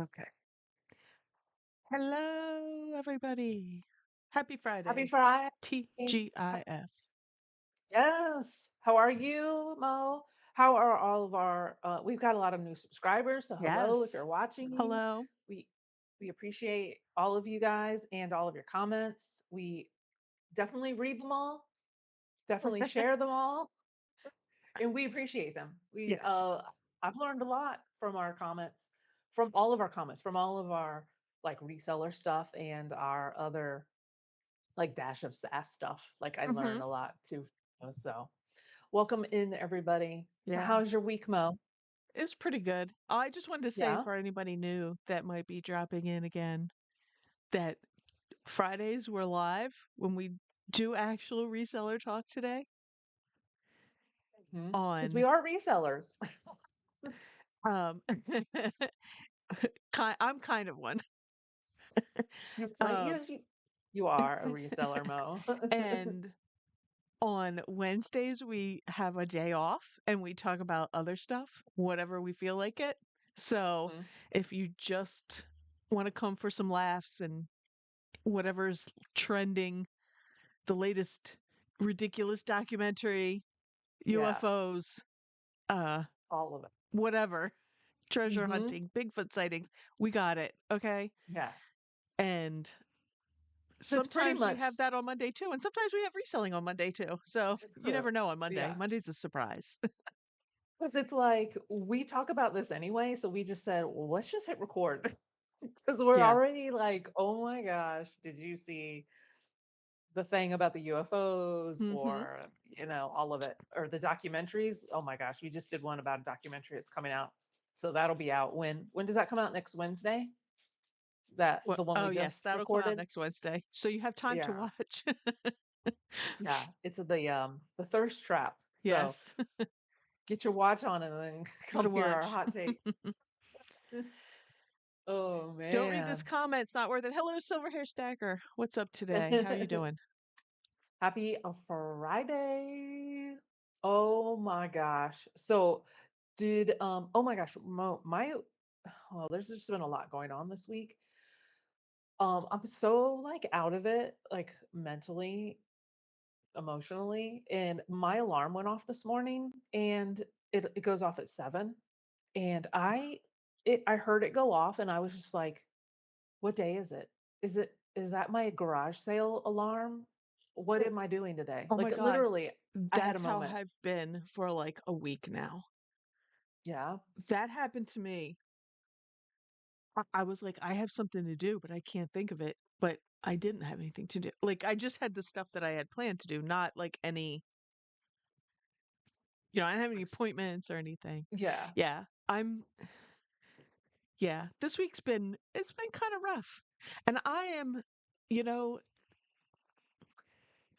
Okay. Hello, everybody. Happy Happy Friday. Friday. TGIF. Yes. How are you, Mo? How are all of our we've got a lot of new subscribers, so hello if Yes. you're watching. Hello. We we appreciate all of you guys and all of your comments. We definitely read them all, definitely share them all, and we appreciate them. We Yes. I've learned a lot from our comments, from all of our comments, from all of our like reseller stuff and our other like dash of sass stuff. Like I Mm-hmm. learn a lot too. So welcome in everybody. So Yeah. how's your week, Mo? It's pretty good. I just wanted to say Yeah. for anybody new that might be dropping in again that Fridays we're live when we do actual reseller talk today Because we on are resellers. um I'm kind of one. Um Yes, you are a reseller, Mo. and on Wednesdays, we have a day off and we talk about other stuff, whatever we feel like it. So Mhm. if you just want to come for some laughs and whatever's trending, the latest ridiculous documentary, Yeah, UFOs, uh, all of it. whatever, treasure Hmm. hunting, Bigfoot sightings, we got it. Okay. Yeah. And So it's pretty sometimes we much have that on Monday too. And sometimes we have reselling on Monday too. So you true. never know on Monday. Yeah. Monday's a surprise. Because it's like we talk about this anyway, so we just said, well, let's just hit record. Because we're Yeah. already like, oh my gosh, did you see the thing about the UFOs Hmm. or, all of it, or the documentaries? Oh my gosh, we just did one about a documentary that's coming out. So that'll be out when does that come out? Next Wednesday? That What? the one we Oh, yes, just that'll come out recorded? next Wednesday. So you have time to Yeah. watch. Yeah. It's the thirst trap. So Yes, get your watch on and then gotta come hear our watch. hot takes. Oh Don't read this man. comment. It's not worth it. Hello, Silver Hair Stacker. What's up today? How you doing? Happy Friday. Oh my gosh. So did oh my gosh, my well, there's just been a lot going on this week. I'm so like out of it, like mentally, emotionally, and my alarm went off this morning and it goes off at 7 and I heard it go off and I was just like, what day is it? Is that my garage sale alarm? What am I doing today? Oh my Like God. literally I had a That's how moment. I've been for like a week now. Yeah. That happened to me. I was like, I have something to do, but I can't think of it. But I didn't have anything to do. Like, I just had the stuff that I had planned to do, not like any, I didn't have any Like, appointments or anything. yeah. Yeah. Yeah, this week's it's been kind of rough. And I am, you know,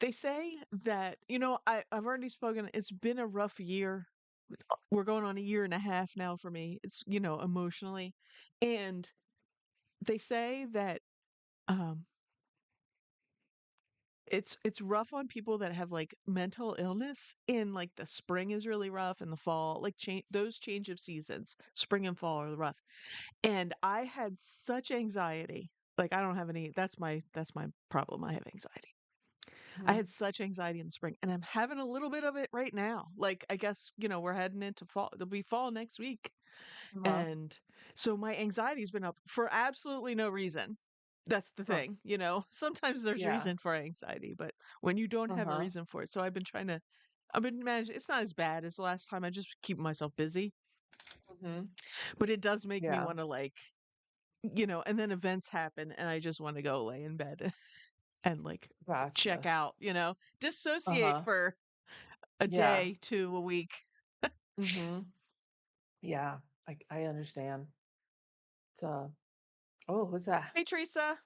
they say that, I've already spoken, it's been a rough year. We're going on a year and a half now for me. It's, emotionally. And they say that um it's rough on people that have like mental illness in like the spring is really rough and the fall, like those change of seasons, spring and fall are rough. And I had such anxiety. Like I don't have any that's my problem. I have anxiety. I Mhm. had such anxiety in the spring and I'm having a little bit of it right now. Like I guess, we're heading into fall. There'll be fall next week. Uh-huh. And so my anxiety's been up for absolutely no reason. That's the Huh. thing, Sometimes there's Yeah. reason for anxiety, but when you don't have a Uh-huh. reason for it. So I've been managing. It's not as bad as the last time. I just keep myself busy, Mhm. but it does make me Yeah. want to like, and then events happen and I just want to go lay in bed and like check Gotcha. out, dissociate Uh-huh. for a Yeah. day to a week. Mhm. Yeah. I understand. It's oh, who's that? Hey, Teresa.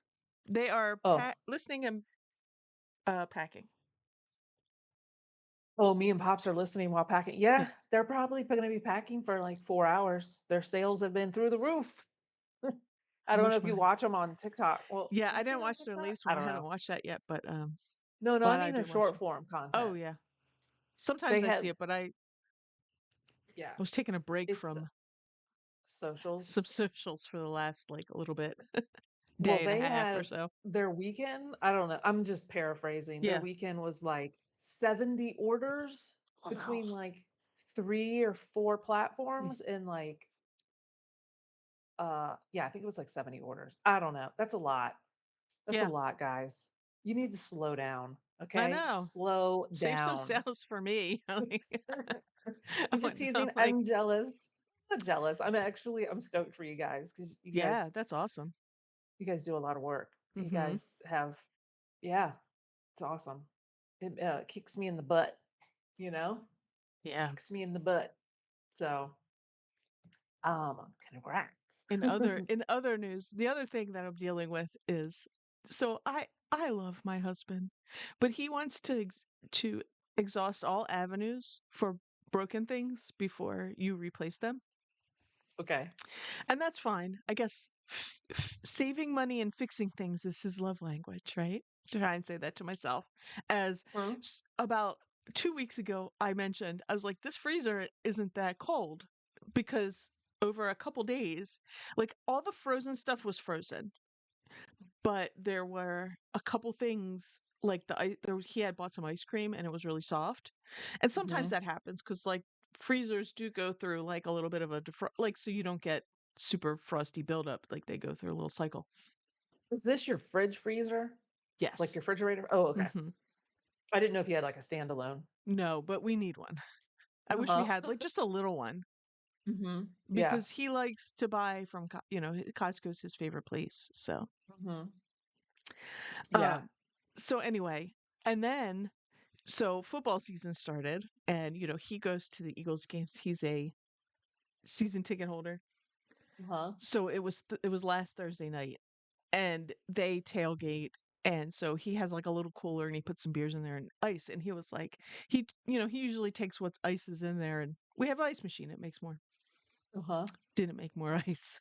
They are Oh. listening and packing. Oh, me and Pops are listening while packing. Yeah, they're probably going to be packing for like 4 hours. Their sales have been through the roof. I I don't know wish if you my watch them on TikTok. Well, Yeah, do I you see didn't it on watch their TikTok? latest I one. I don't haven't know. watched that yet, but No, no, I glad I mean their didn't watch short it. form Oh content. yeah. Sometimes They I see had, it, but I yeah, was taking a break it's from. socials. some socials for the last like a little bit, Well, day and a they half or had so. their weekend, I don't know, I'm just paraphrasing. Their Yeah. weekend was like 70 orders Wow. between like 3 or 4 platforms and like yeah, I think it was like 70 orders. I don't know. That's a lot. That's a Yeah, lot, guys. You need to slow down, I okay? know. Slow Save some down. sales for me. Like, I I'm just wouldn't know. teasing. Like, I'm jealous. I'm not jealous. I'm stoked for you guys because yeah, that's awesome. you guys do a lot of work. You Hmm. guys have, yeah, it's awesome. It kicks me in the butt, you know, Yeah. kicks me in the butt. So, congrats. In other news, the other thing that I'm dealing with is so I love my husband, but he wants to exhaust all avenues for broken things before you replace them. Okay. And that's fine. I guess saving money and fixing things is his love language, right? To try and say that to myself. As Hmm. about 2 weeks ago, I mentioned, I was like, this freezer isn't that cold because over a couple days, like all the frozen stuff was frozen, but there were a couple things like he had bought some ice cream and it was really soft. And sometimes Hmm. that happens because like freezers do go through like a little bit of a like so you don't get super frosty buildup. Like they go through a little cycle. Is this your fridge freezer? Like Yes. your refrigerator? Oh, okay. Hmm. I didn't know if you had like a standalone. No, but we need one. I wish we Uh-huh. had like just a little one Hmm. Yeah. because he likes to buy from Costco's his favorite place. So Hmm. Yeah. um so anyway, and then so football season started and he goes to the Eagles games. He's a season ticket holder. Uh-huh. So it was last Thursday night and they tailgate, and so he has like a little cooler and he puts some beers in there and ice, and he was like he usually takes what's ice is in there, and we have an ice machine, it makes more. Uh-huh. Didn't make more ice.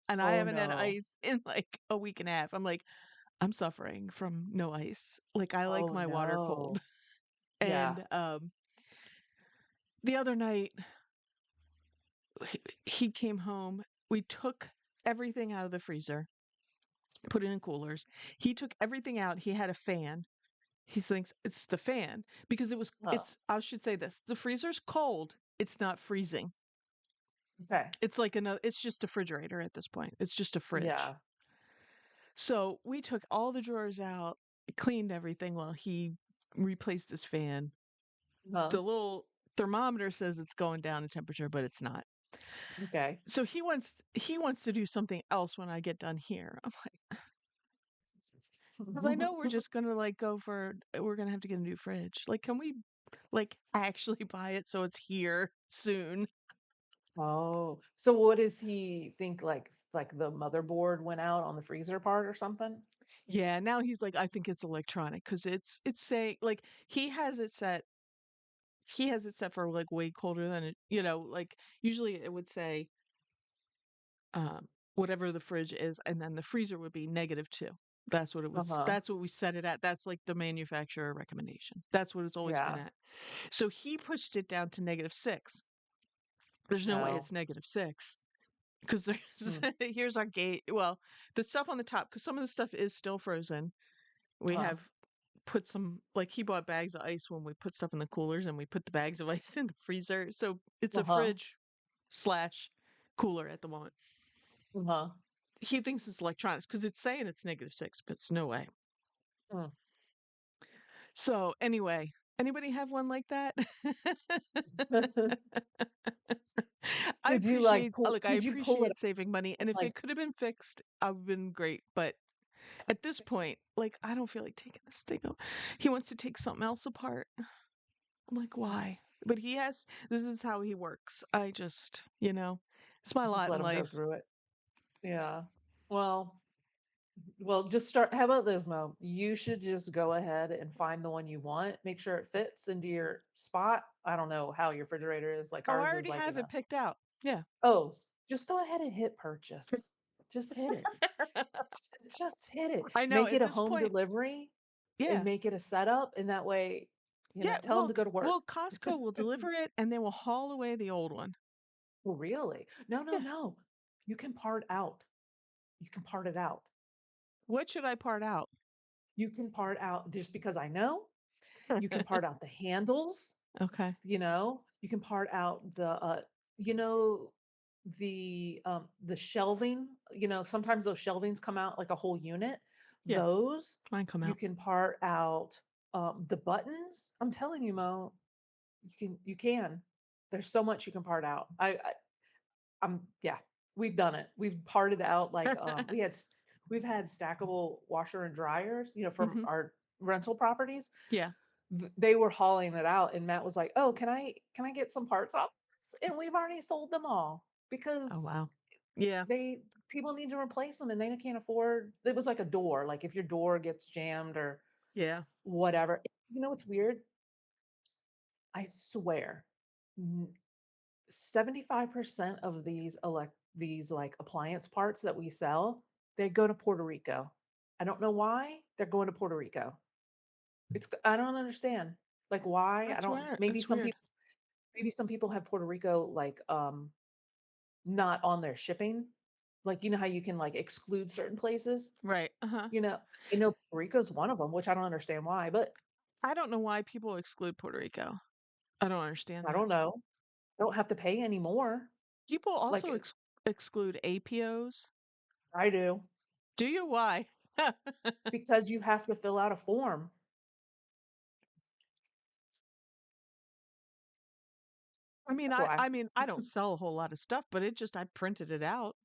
And I Oh haven't had no. ice in like a week and a half. I'm like, I'm suffering from no ice. Like I like Oh my water cold. no. Yeah. And the other night he came home. We took everything out of the freezer, put it in coolers. He took everything out. He had a fan. He thinks it's the fan because Oh, I should say this. The freezer's cold. It's not freezing. okay. It's like it's just a refrigerator at this point. It's just a fridge. Yeah. So we took all the drawers out, cleaned everything while he replaced his fan. Huh. The little thermometer says it's going down in temperature, but it's not. Okay. So he wants to do something else when I get done here. I'm like, because I know we're just gonna like we're gonna have to get a new fridge. Like, can we like actually buy it so it's here soon? Oh, so what does he think, like the motherboard went out on the freezer part or something? Yeah, now he's like, I think it's electronic because it's saying like he has it set for like way colder than like usually it would say whatever the fridge is, and then the freezer would be -2. Uh-huh. That's what we set it at. That's like the manufacturer recommendation. That's what it's always been Yeah. at. So he pushed it down to -6. There's no way No. it's -6 because there's Mm. here's our gate. Well, the stuff on the top, because some of the stuff is still frozen. We Uh-huh. have put some like he bought bags of ice when we put stuff in the coolers, and we put the bags of ice in the freezer. So it's a Uh-huh. fridge slash cooler at the moment. Uh-huh. He thinks it's electronics because it's saying it's -6, but it's no way. Mm. So anyway, anybody have one like that? I Did you like appreciate pull look, I did you pull it appreciate saving money, out and if like it could have been fixed, I would have been great. But at this point, like I don't feel like taking this thing. He wants to take something else apart. I'm like, why? But this is how he works. I just, it's my just lot in let him go life. through it? Yeah. Well, just start. How about this, Mo? You should just go ahead and find the one you want. Make sure it fits into your spot. I don't know how your refrigerator is. Like Oh, I ours is already like have in it a, picked out. Yeah. oh, just go ahead and hit purchase. Just hit it. Just hit it. I know Make at it a this home point, delivery and yeah. make it a setup. And that way, Yeah, tell them to go to work. Costco will deliver it and they will haul away the old one. Well, really? No, no, Yeah. no. You can part out. You can part it out. What should I part out? You can part out just because I know, you can part out the handles, Okay. you can part out you know, the shelving, sometimes those shelvings come out like a whole unit. Yeah, Those, mine come you out. can part out, the buttons. I'm telling you, Mo, you can. There's so much you can part out. Yeah, we've done it. We've parted out like, we've had stackable washer and dryers, from Mhm. our rental properties. Yeah. They were hauling it out, and Matt was like, "Oh, can I get some parts off this?" And we've already sold them all Oh, because wow. Yeah. they people need to replace them and they can't afford. It was like a door, like if your door gets jammed or Yeah. whatever. You know what's weird? I swear, 75% of these like appliance parts that we sell, they go to Puerto Rico. I don't know why they're going to Puerto Rico. I don't understand. Like why? I That's don't weird. maybe That's some weird. people maybe some people have Puerto Rico like not on their shipping. Like you know how you can like exclude certain places? Right. Uh-huh. You know, I know Puerto Rico's one of them, which I don't understand why, but I don't know why people exclude Puerto Rico. I don't understand I that. don't know. I don't have to pay anymore. People Like also exclude APOs. I do Do you? Why? I because you have to fill out a form. mean, That's I why. I mean, I don't sell a whole lot of stuff, but I printed it out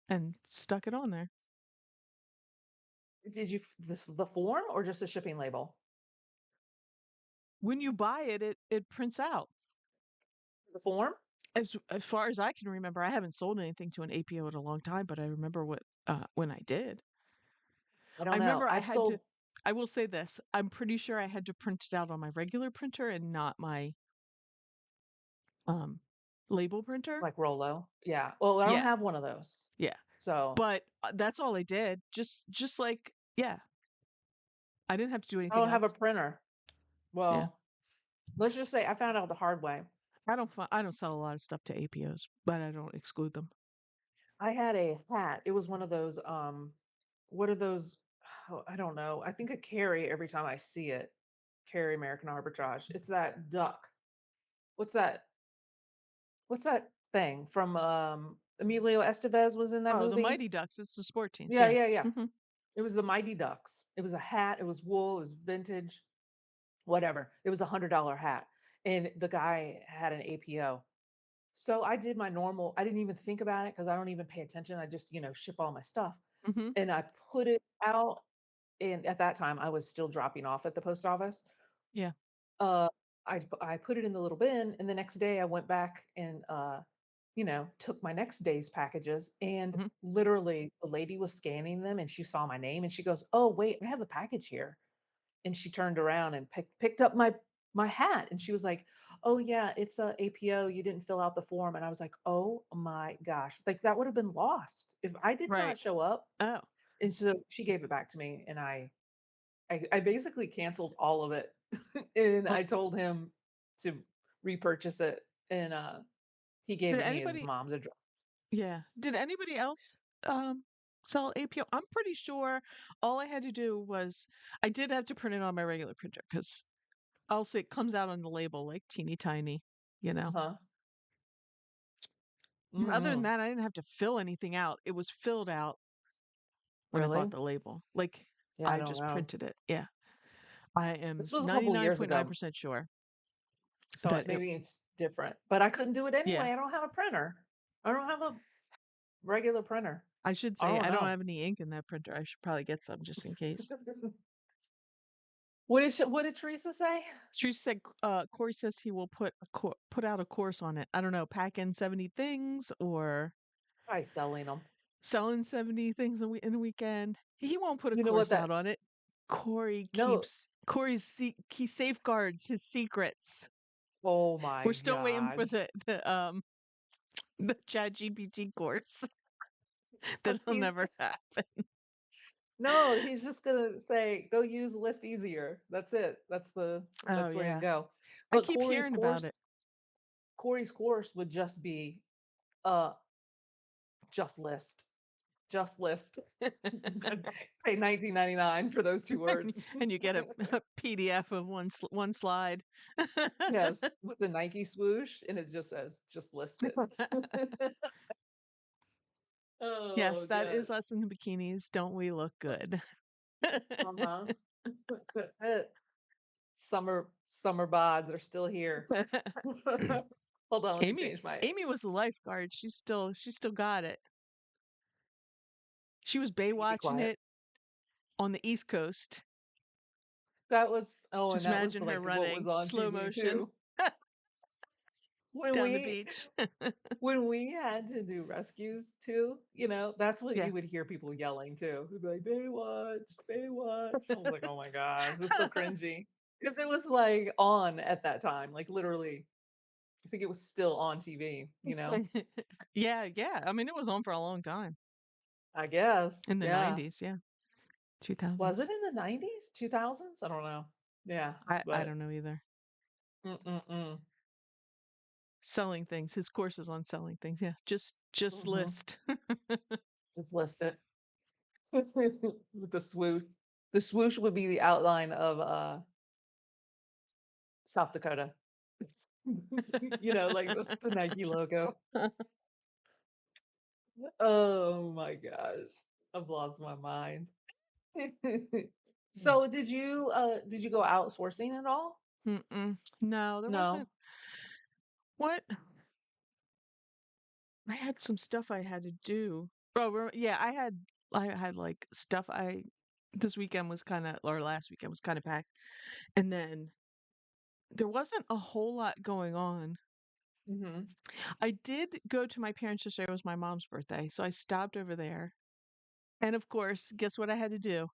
and stuck it on there. Did you the form or just a shipping label? When you buy it, it prints out. The form? As far as I can remember, I haven't sold anything to an APO in a long time, but I remember when I did. I I don't know. remember I've sold I will say this, I'm pretty sure I had to print it out on my regular printer and not my um label printer. like Rolo. Yeah. Well, I don't Yeah, have one of those. yeah. So But that's all I did. Just like, yeah, I didn't have to do I anything don't have a else. printer. Yeah. Well, let's just say I found out the hard way. I don't sell a lot of stuff to APOs, but I don't exclude them. I had a hat. It was one of those, what are those? Oh, I don't know. I think of Carrie every time I see it. Carrie American Arbitrage. It's that duck. What's that? What's that thing from Emilio Estevez was in that Oh, the movie? Mighty Ducks, it's the sport teams. Yeah, Yeah. yeah, yeah. Mhm. It was the Mighty Ducks. It was a hat. It was wool. It was vintage. Whatever. It was $100 hat, and the guy had an APO. So I did my normal. I didn't even think about it because I don't even pay attention. I just ship all my stuff, Mhm. and I put it out. And at that time, I was still dropping off at the post office. Yeah. Uh, I put it in the little bin, and the next day I went back and took my next day's packages, and Mhm. literally the lady was scanning them, and she saw my name, and she goes, "Oh wait, I have a package here." And she turned around and picked up my hat, and she was like, "Oh yeah, it's a APO. You didn't fill out the form." And I was like, "Oh my gosh!" Like that would have been lost if I did not Right. show up. Oh. And so she gave it back to me, and I basically canceled all of it, and Well, I told him to repurchase it, and he gave did it me. His anybody mom's address. yeah. Did anybody else sell APO? I'm pretty sure all I had to do was I did have to print it on my regular printer because also it comes out on the label like teeny tiny, you Uh know. huh. But other than Mm-hmm. that, I didn't have to fill anything out. It was filled out when I bought Really? the label. Like Yeah, I I don't just know. printed it. Yeah. I This am was a couple years ago, 99.9% sure so that it maybe it's different. But I couldn't do it yeah. anyway. I don't have a printer. I don't have a regular printer. I should I say don't I don't know. have any ink in that printer. I should probably get some just in case. What did Teresa say? She said, Corey says he will put out a course on it. I don't know, pack in 70 things or Probably selling them. selling 70 things in a weekend. He won't put a You know what course that? out on it. No. He safeguards his secrets. Oh my We're still waiting for gosh. the Chat GPT course That's- that'll never happen. no, he's just gonna say, go use list easier. That's it. Oh That's where you yeah. go. I But keep hearing about it. Corey's course would just be uh just list, just list. Pay 19.99 for those 2 words. And you get a PDF of one slide. Yes, with the Nike swoosh, and it just says, "Just list it." Yes, Oh that is gosh. us in the bikinis. Don't we look good? Uh-huh. That's it. Summer bods are still here. Hold on, let me Amy change my Amy was the lifeguard. She still got it. She was you be Baywatching quiet. it on the East Coast. And Just that was imagine her like what was running on slow TV motion too. When down the we beach. when we had to do rescues too, that's what Yeah. you would hear people yelling too. They'd be like, "Baywatch, Baywatch." I was like, "Oh my god, it was so cringy." Because it was like on at that time, like literally. I think it was still on TV. Yeah, yeah. I mean, it was on for a long time. I guess. In the Yeah. 90s, yeah. Was it 2000s. in the 90s, 2000s? I don't know. Yeah, I but don't know either. mm-mm-mm. Selling things. His course is on selling things. Yeah. Just Mhm. list. Just list it. With the swoosh. The swoosh would be the outline of South Dakota. Like the Nike logo. Oh my gosh. I've lost my mind. So did you go outsourcing at all? Mm-mm. No, there wasn't. No. What? I had some stuff I had to do. Oh, yeah, I had like stuff this weekend was kind of, or last weekend was kind of packed. And then there wasn't a whole lot going on. Mhm. I did go to my parents yesterday. It was my mom's birthday. So I stopped over there. And of course, guess what I had to do?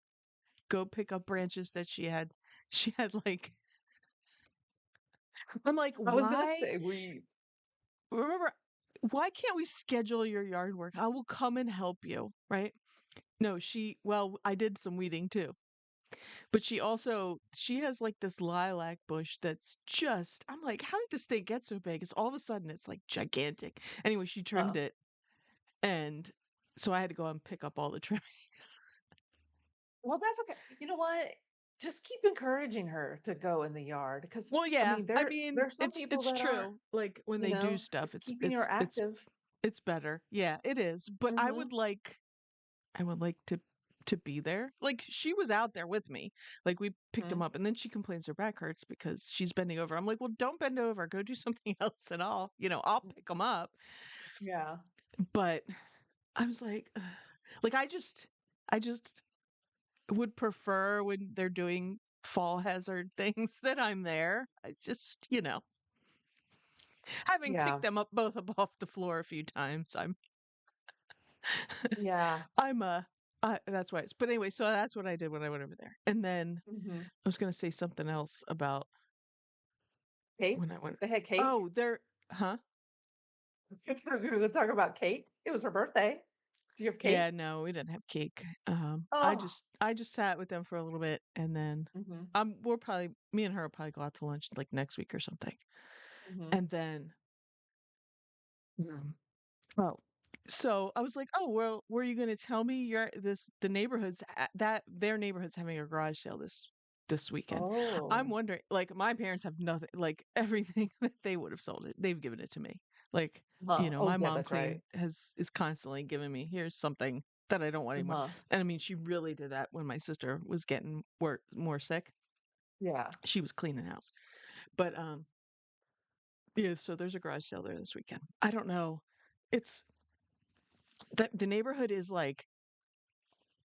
Go pick up branches that she had. She had like, I'm like, I was gonna why? say weeds. Remember, why can't we schedule your yard work? I will come and help you, right? No, well, I did some weeding too. But she has like this lilac bush that's just, I'm like, how did this thing get so big? It's all of a sudden it's like gigantic. Anyway, she trimmed Huh. it, and so I had to go and pick up all the trimmings. Well, that's okay. You know what? Just keep encouraging her to go in the yard because Well, I yeah, mean I there mean, are some people it's that aren't, true. Like when they do stuff, it's keeping her active. it's better. Yeah, it is. But Mhm. I would like to be there. Like she was out there with me. Like we picked him Mhm. up and then she complains her back hurts because she's bending over. I'm like, "Well, don't bend over. Go do something else and I'll pick him up." Yeah. But I was like, "Ugh." Like I just would prefer when they're doing fall hazard things that I'm there. I just, having picked Yeah. them up both up off the floor a few times, Yeah. I'm that's why. But anyway, so that's what I did when I went over there. And then Mhm. I was gonna say something else about Cake? when I went. They had cake? Oh, there, huh? We were gonna talk about cake. It was her birthday. Do you have Yeah, cake? no, we didn't have cake. Oh. I just sat with them for a little bit, and then Mhm. we'll probably me and her will probably go out to lunch like next week or something, Mhm. and then um, oh, so I was like, oh well, were you going to tell me the neighborhood's that their neighborhood's having a garage sale this weekend? I'm Oh. wondering, like my parents have nothing, like everything that they would have sold it, they've given it to me. Like, Huh. Oh, my yeah, mom that's right. is constantly giving me, here's something that I don't want anymore. Uh-huh. And I mean, she really did that when my sister was getting more sick. Yeah. She was cleaning house. But yeah, so there's a garage sale there this weekend. I don't know. It's the neighborhood is like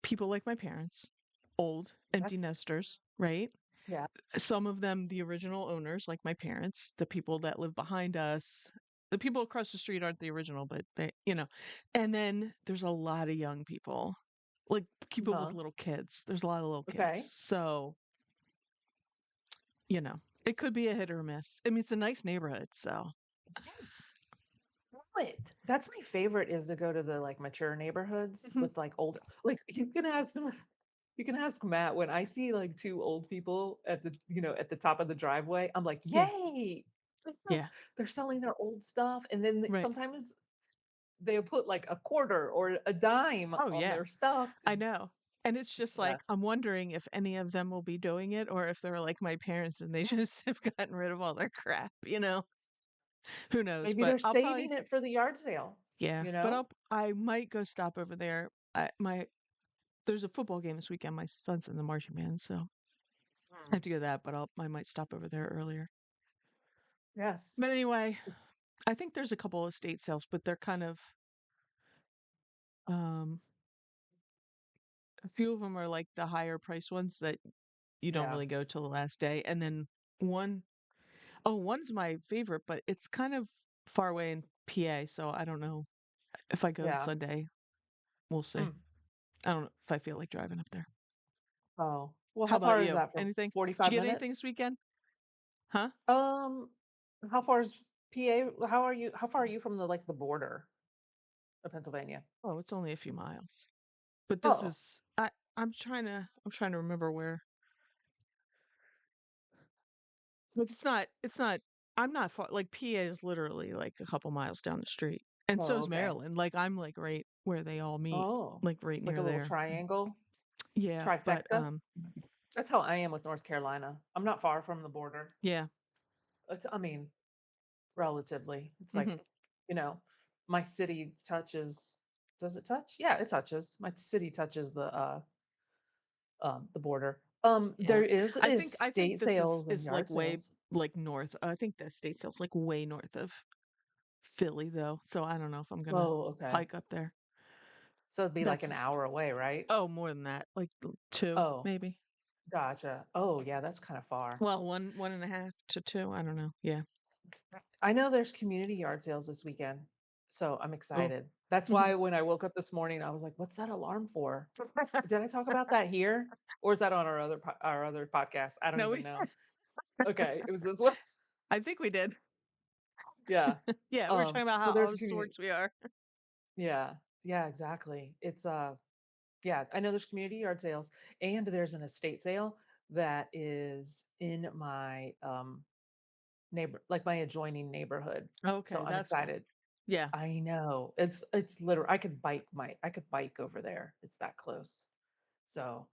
people like my parents, old, empty That's nesters, right? yeah. Some of them, the original owners, like my parents, the people that live behind us. The people across the street aren't the original, but and then there's a lot of young people, like people with Uh-huh. little kids. There's a lot of little kids. Okay. So, it could be a hit or a miss. I mean, it's a nice neighborhood. So, Love it. That's my favorite is to go to the, like, mature neighborhoods Mhm. with, like, older like, you can ask Matt when I see, like, 2 old people at the top of the driveway, I'm like, Yeah, "Yay!" Because yeah, they're selling their old stuff, and then right. sometimes they'll put like a quarter or a dime Oh, on yeah. their stuff. I And know. And it's just like, yes, I'm wondering if any of them will be doing it or if they're like my parents and they just have gotten rid of all their crap, you know? Who knows? maybe But they're I'll probably saving it for the yard sale, yeah, you but know? I might go stop over there. There's a football game this weekend. My son's in the marching band, so I Mm. have to go to that, but I might stop over there earlier. Yes. But anyway, I think there's a couple of estate sales, but they're kind of um a few of them are like the higher price ones that you don't Yeah. really go till the last day. And then one oh, one's my favorite, but it's kind of far away in PA, so I don't know if I go Yeah. Sunday. We'll see. Mm. I don't know if I feel like driving up there. Oh, well, How how about far is you? that from Anything? Did you 45 get anything minutes? this weekend? Huh? Um, how far is PA? How far are you from the like the border of Pennsylvania? Oh, it's only a few miles. But this Oh, is I'm trying to remember where. But it's not I'm not far like PA is literally like a couple miles down the street. And so oh, is okay. Maryland. Like I'm like right where they all meet, Oh, like right like a near little there. triangle, Yeah, but trifecta. That's how I am with North Carolina. I'm not far from the border. yeah. I mean, relatively. It's like, Mhm. you know, my city touches. Does it touch? Yeah, it touches. My city touches the border. Yeah. There is I think estate this sales and is like yard way sales. like north. I think the state sale's like way north of Philly though. So I don't know if I'm gonna Oh, okay. hike up there. So it'd be like an That's hour away, right? oh more than that. Like two, Oh, maybe. gotcha. Oh, yeah, that's kind of far. Well, one and a half to two. I don't know. Yeah. I know there's community yard sales this weekend, so I'm Oh. excited. That's why when I woke up this morning, I was like, "What's that alarm for?" Did I talk about that here, or is that on our other podcast? I don't No, even know. Okay, it was this one. I think we did. Yeah. Yeah, we were talking about So how there's out a of community. sorts we are. Yeah. Yeah, exactly. Yeah, I know there's community yard sales and there's an estate sale that is in my like my adjoining neighborhood. So Okay, I'm that's fun. excited. Yeah. I know. It's literally I could bike over there. It's that close. So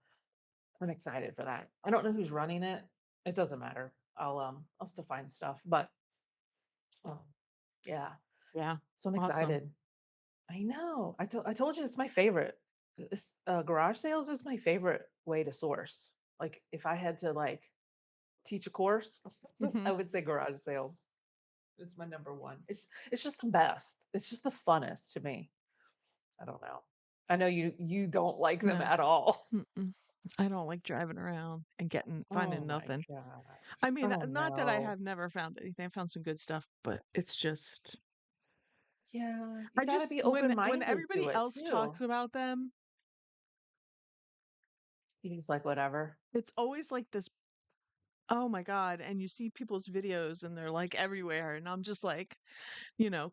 I'm excited for that. I don't know who's running it. It doesn't matter. I'll still find stuff, but um yeah. Yeah. So I'm Awesome. excited. I know. I told you it's my favorite. Garage sales is my favorite way to source. Like if I had to like teach a course, I Mhm. would say garage sales is my number one. It's just the best. It's just the funnest to me. I don't know. I know you don't like them No. at all. Mm-mm. I don't like driving around and Oh finding my nothing. I gosh. mean, Oh not that I no. have never found anything. I found some good stuff, but it's just Yeah, you I gotta just be when open-minded to everybody it else talks too. about them, You just like whatever. it's always like this, oh my God, and you see people's videos and they're like everywhere and I'm just like,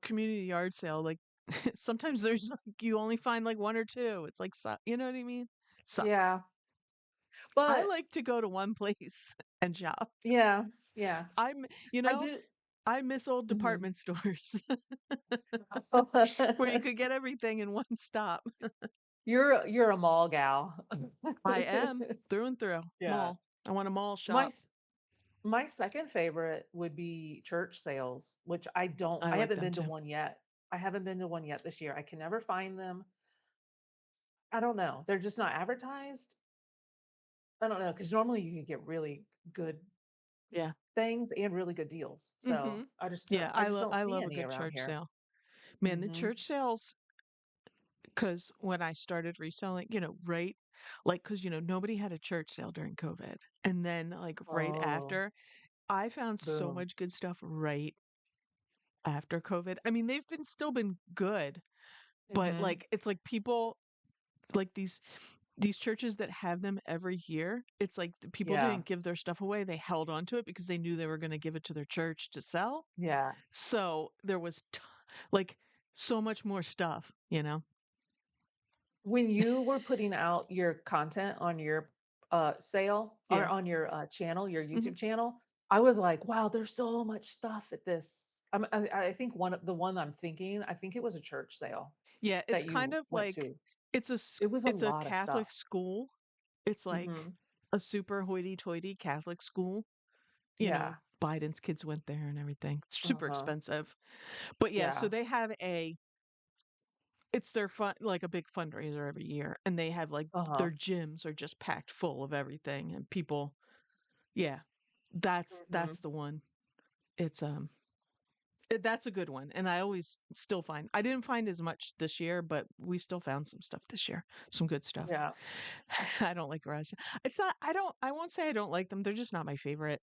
community yard sale, like sometimes there's like you only find like one or two. It's like you know what I mean? Sucks. Yeah. I But like to go to one place and shop. yeah, yeah. I'm, I do. I miss old Mhm. department stores where you could get everything in one stop. You're a mall gal. I am through and through. Yeah. Mall. I want a mall My shop. s my second favorite would be church sales, which I I like haven't them been to too. one yet. I haven't been to one yet this year. I can never find them. I don't know. They're just not advertised. I don't know, because normally you can get really good Yeah. things and really good deals. So Mhm. Yeah, I just don't I see love a any good around church here. sale. Man, the Mhm. church sales, because when I started reselling, right, like, because nobody had a church sale during COVID. And then, like, right Oh, after, I found so boom. much good stuff right after COVID. I mean, they've been still been good, but Mhm. like, it's like people, like these churches that have them every year, it's like the people Yeah. didn't give their stuff away. They held on to it because they knew they were going to give it to their church to sell. Yeah. So there was like so much more stuff. When you were putting out your content on your, sale or Yeah. on your, channel, your Hmm. YouTube channel, I was like, "Wow, there's so much stuff at this." I think the one I'm thinking, I think it was a church sale Yeah, it's that kind you of went like to. It was a it's a lot of Catholic stuff. school. It's like Mhm. a super hoity-toity Catholic school. Yeah. Biden's kids went there and everything. It's super Uh-huh. expensive. But yeah, so Yeah. they have it's their fun like a big fundraiser every year, and they have like Uh-huh. their gyms are just packed full of everything and people. Yeah, that's Mhm. the one. It's that's a good one, and I always still find I didn't find as much this year, but we still found some stuff this year, some good stuff. Yeah. I don't like garage. It's not. I won't say I don't like them. They're just not my favorite.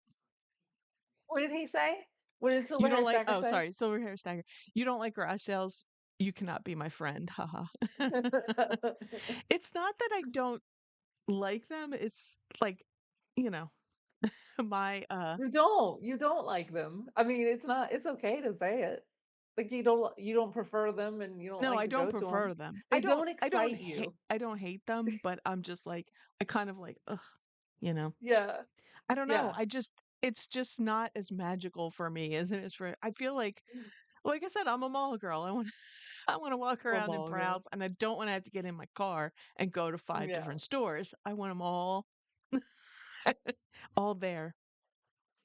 What did he say? What did You Silver don't Hair like? Stacker Oh, say? sorry, silver hair stagger. You don't like garage sales. You cannot be my friend. Haha. It's not that I don't like them. It's like, you know, my You don't like them. I mean, it's okay to say it. Like, you don't prefer them and you don't no, like I to don't go to them. prefer them. They don't excite you. I don't hate them, but I'm just like I kind of like ugh, you know. Yeah. I don't know. Yeah. It's just not as magical for me as it is for I feel like I said, I'm a mall girl. I want to walk A around and mall girl. browse, and I don't want to have to get in my car and go to five Yeah. different stores. I want them all there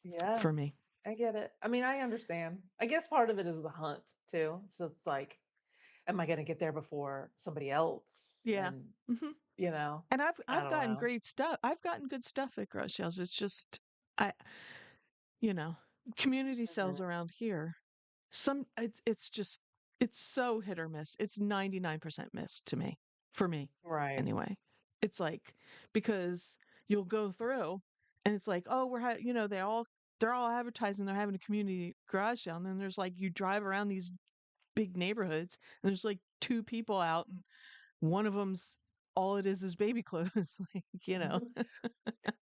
Yeah. for me. I get it. I mean, I understand. I guess part of it is the hunt too. So it's like, am I gonna get there before somebody else? Yeah. And hmm And I I've don't gotten know. great stuff. I've gotten good stuff at garage sales. It's just I you know, community sales Mhm. around here. It's just it's so hit or miss. It's 99% miss to me. For me, Right. anyway. It's like because you'll go through and it's like, "Oh, they're all advertising they're having a community garage sale." And then there's like you drive around these big neighborhoods and there's like two people out and one of them's all it is baby clothes like. Mhm.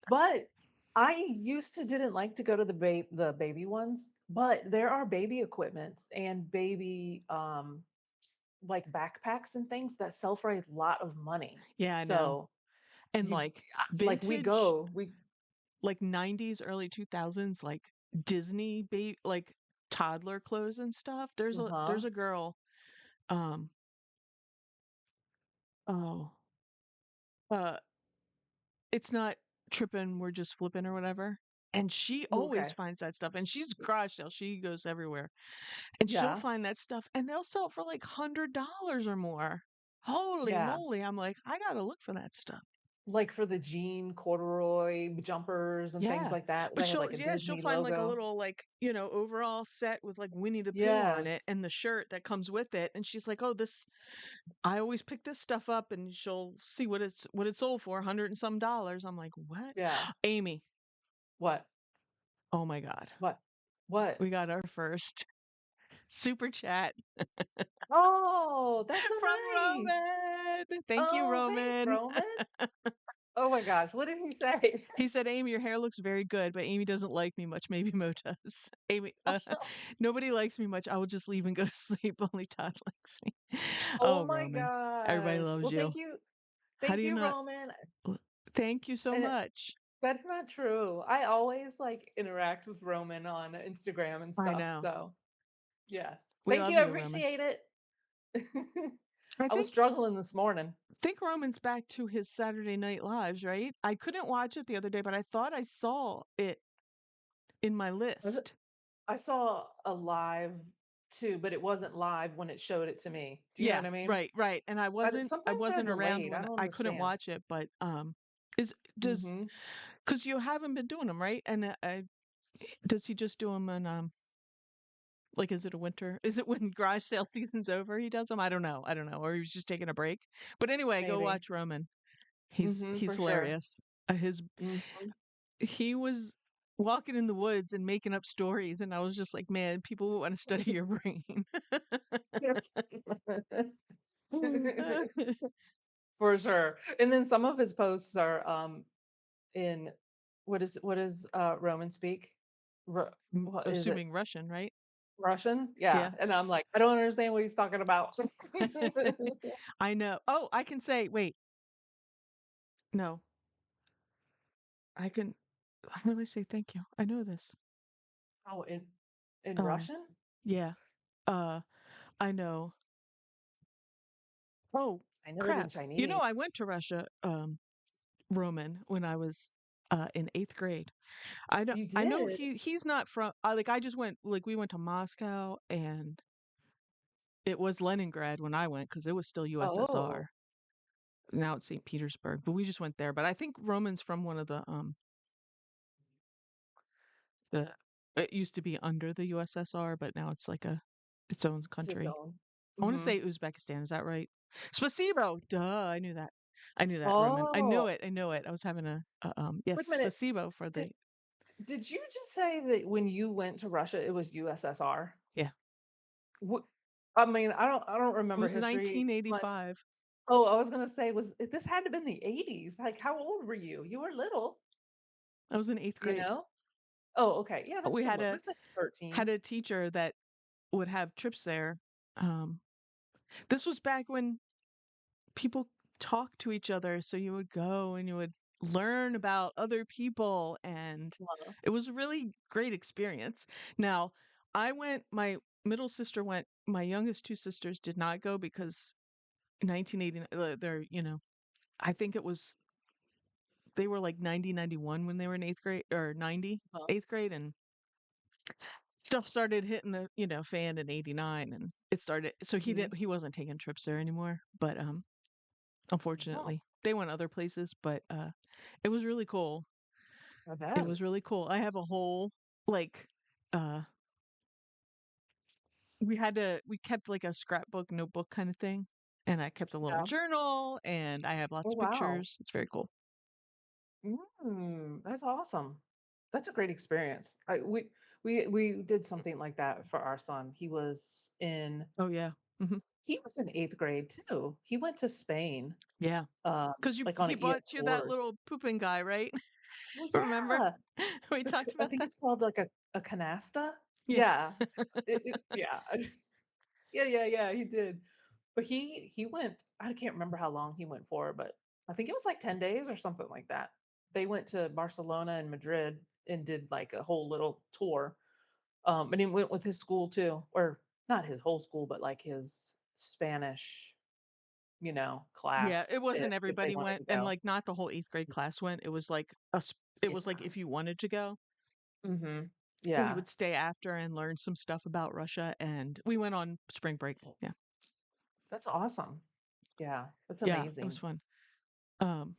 But I used to didn't like to go to the baby ones, but there are baby equipments and baby like backpacks and things that sell for a lot of money. Yeah, I know. So And you like like vintage we like 90s, early 2000s, like like toddler clothes and stuff. uh-huh. There's a girl, um, oh, uh, it's not tripping, we're just flipping or whatever. And she always Okay. finds that stuff. And she's a garage sale. She goes everywhere. And she'll Yeah. find that stuff and they'll sell it for like $100 or more. Holy Yeah. moly. I'm like, I gotta look for that stuff. Like for the jean corduroy jumpers and things Yeah. like that. But They have like a she'll Disney find like a logo. little like, overall set with like Winnie the Pooh on it Yes. and the shirt that comes with it. And she's like, "Oh, this I always pick this stuff up," and she'll see what it's sold for, 100 and some dollars. I'm like, "What?" Yeah. Amy, What? oh my God. What? What? We got our first super chat Oh, that's so from nice. Roman. Thank you, Oh, thanks, Roman. Roman. Oh my gosh, what did he say? He said, "Amy, your hair looks very good, but Amy doesn't like me much. Maybe Mo does." Amy, nobody likes me much. I will just leave and go to sleep. Only Todd likes me. Oh Oh, my Roman, everybody gosh. loves Well, you. How do thank you you, not? Roman. Thank you so And much. that's not true. I always like interact with Roman on Instagram and I stuff. know. So, yes. We Thank love you. I you, Roman. appreciate it. I I was think struggling this morning. think Roman's back to his Saturday Night Lives, right? I couldn't watch it the other day, but I thought I saw it in my Was it- list. I saw a live too, but it wasn't live when it showed it to me. Do you know Yeah, what I mean? right, right. And I Sometimes they're wasn't around delayed. I when don't I couldn't understand. watch it, but is does Hmm. because you haven't been doing them, right? And does he just do them in like is it a winter? Is it when garage sale season's over he does them? I don't know. I don't know. Or he was just taking a break. But anyway, go Maybe. watch Roman. For He's sure. hilarious. His Mhm. he was walking in the woods and making up stories, and I was just like, man, people want to study your brain. For sure. And then some of his posts are in what is Roman speak? Ru- what is it? Assuming Russian, right? Russian? Yeah. Yeah. And I'm like, I don't understand what he's talking about. I know. Oh, I can say, wait, no, I can. How do I say thank you? I know this. Oh, in Um, Russian? Yeah. Uh, I know. Oh, I know it in crap. You know, Chinese. I went to Russia, Roman, when I was in 8th grade. You I know did? he's not from like I just went like we went to Moscow and it was Leningrad when I went because it was still Oh, USSR. Now it's St. Petersburg, but we just went there. But I think Roman's from one of the it used to be under the USSR, but now it's like its own it's its country. own. I want to Mhm. say Uzbekistan. Is that right? Spasibo. Duh, I knew that. I knew that, Roman. I Oh, know it. I know it. I was having wait a yes, minute. spasibo for Did the did you just say that when you went to Russia, it was USSR? yeah. Wh I mean, I don't It remember was history much. 1985. Oh, I was gonna say, this had to been the '80s. Like, how old were you? You were little, I was in 8th you grade. know? Oh, okay. Yeah, that's We still that's like 13. had a teacher that would have trips there. Um, this was back when people talked to each other, so you would go and you would learn about other people, and Uh-huh, it was a really great experience. Now, I went, my middle sister went, my youngest two sisters did not go because 1989, they're, I think it was, they were like 90, 91 when they were in 8th grade or 90, uh-huh. 8th grade, and stuff started hitting the, fan in 89 and it started, so Mhm. he wasn't taking trips there anymore, but Oh, unfortunately. They went other places, but, it was really cool. I It bet. was really cool. I have a whole, like, uh we kept, like, a scrapbook, notebook kinda thing, and I kept a little Yeah. journal, and I have Oh, lots of wow. pictures. It's very cool. That's awesome. That's a great experience. We did something like that for our son. Oh, yeah. Mhm. He was in 8th grade too. He went to Spain, Yeah. 'Cause like on he a EF bought you that tour. little pooping guy, right? Well, Remember? yeah. We talked I about think that? it's called like a canasta? Yeah. Yeah. Yeah. Yeah, yeah, yeah, he did. But he went I can't remember how long he went for, but I think it was like 10 days or something like that. They went to Barcelona and Madrid and did like a whole little tour. And he went with his school too, or not his whole school, but like his Spanish, Yeah, it class wasn't if they everybody wanted went, to and, go. like, not the whole 8th grade class went. It was like it was like Yeah. if you wanted to go. Mhm. We Yeah. would stay after and learn some stuff about Russia, and we went on spring break. Yeah. That's awesome. Yeah, that's Yeah, it was amazing. fun. Um,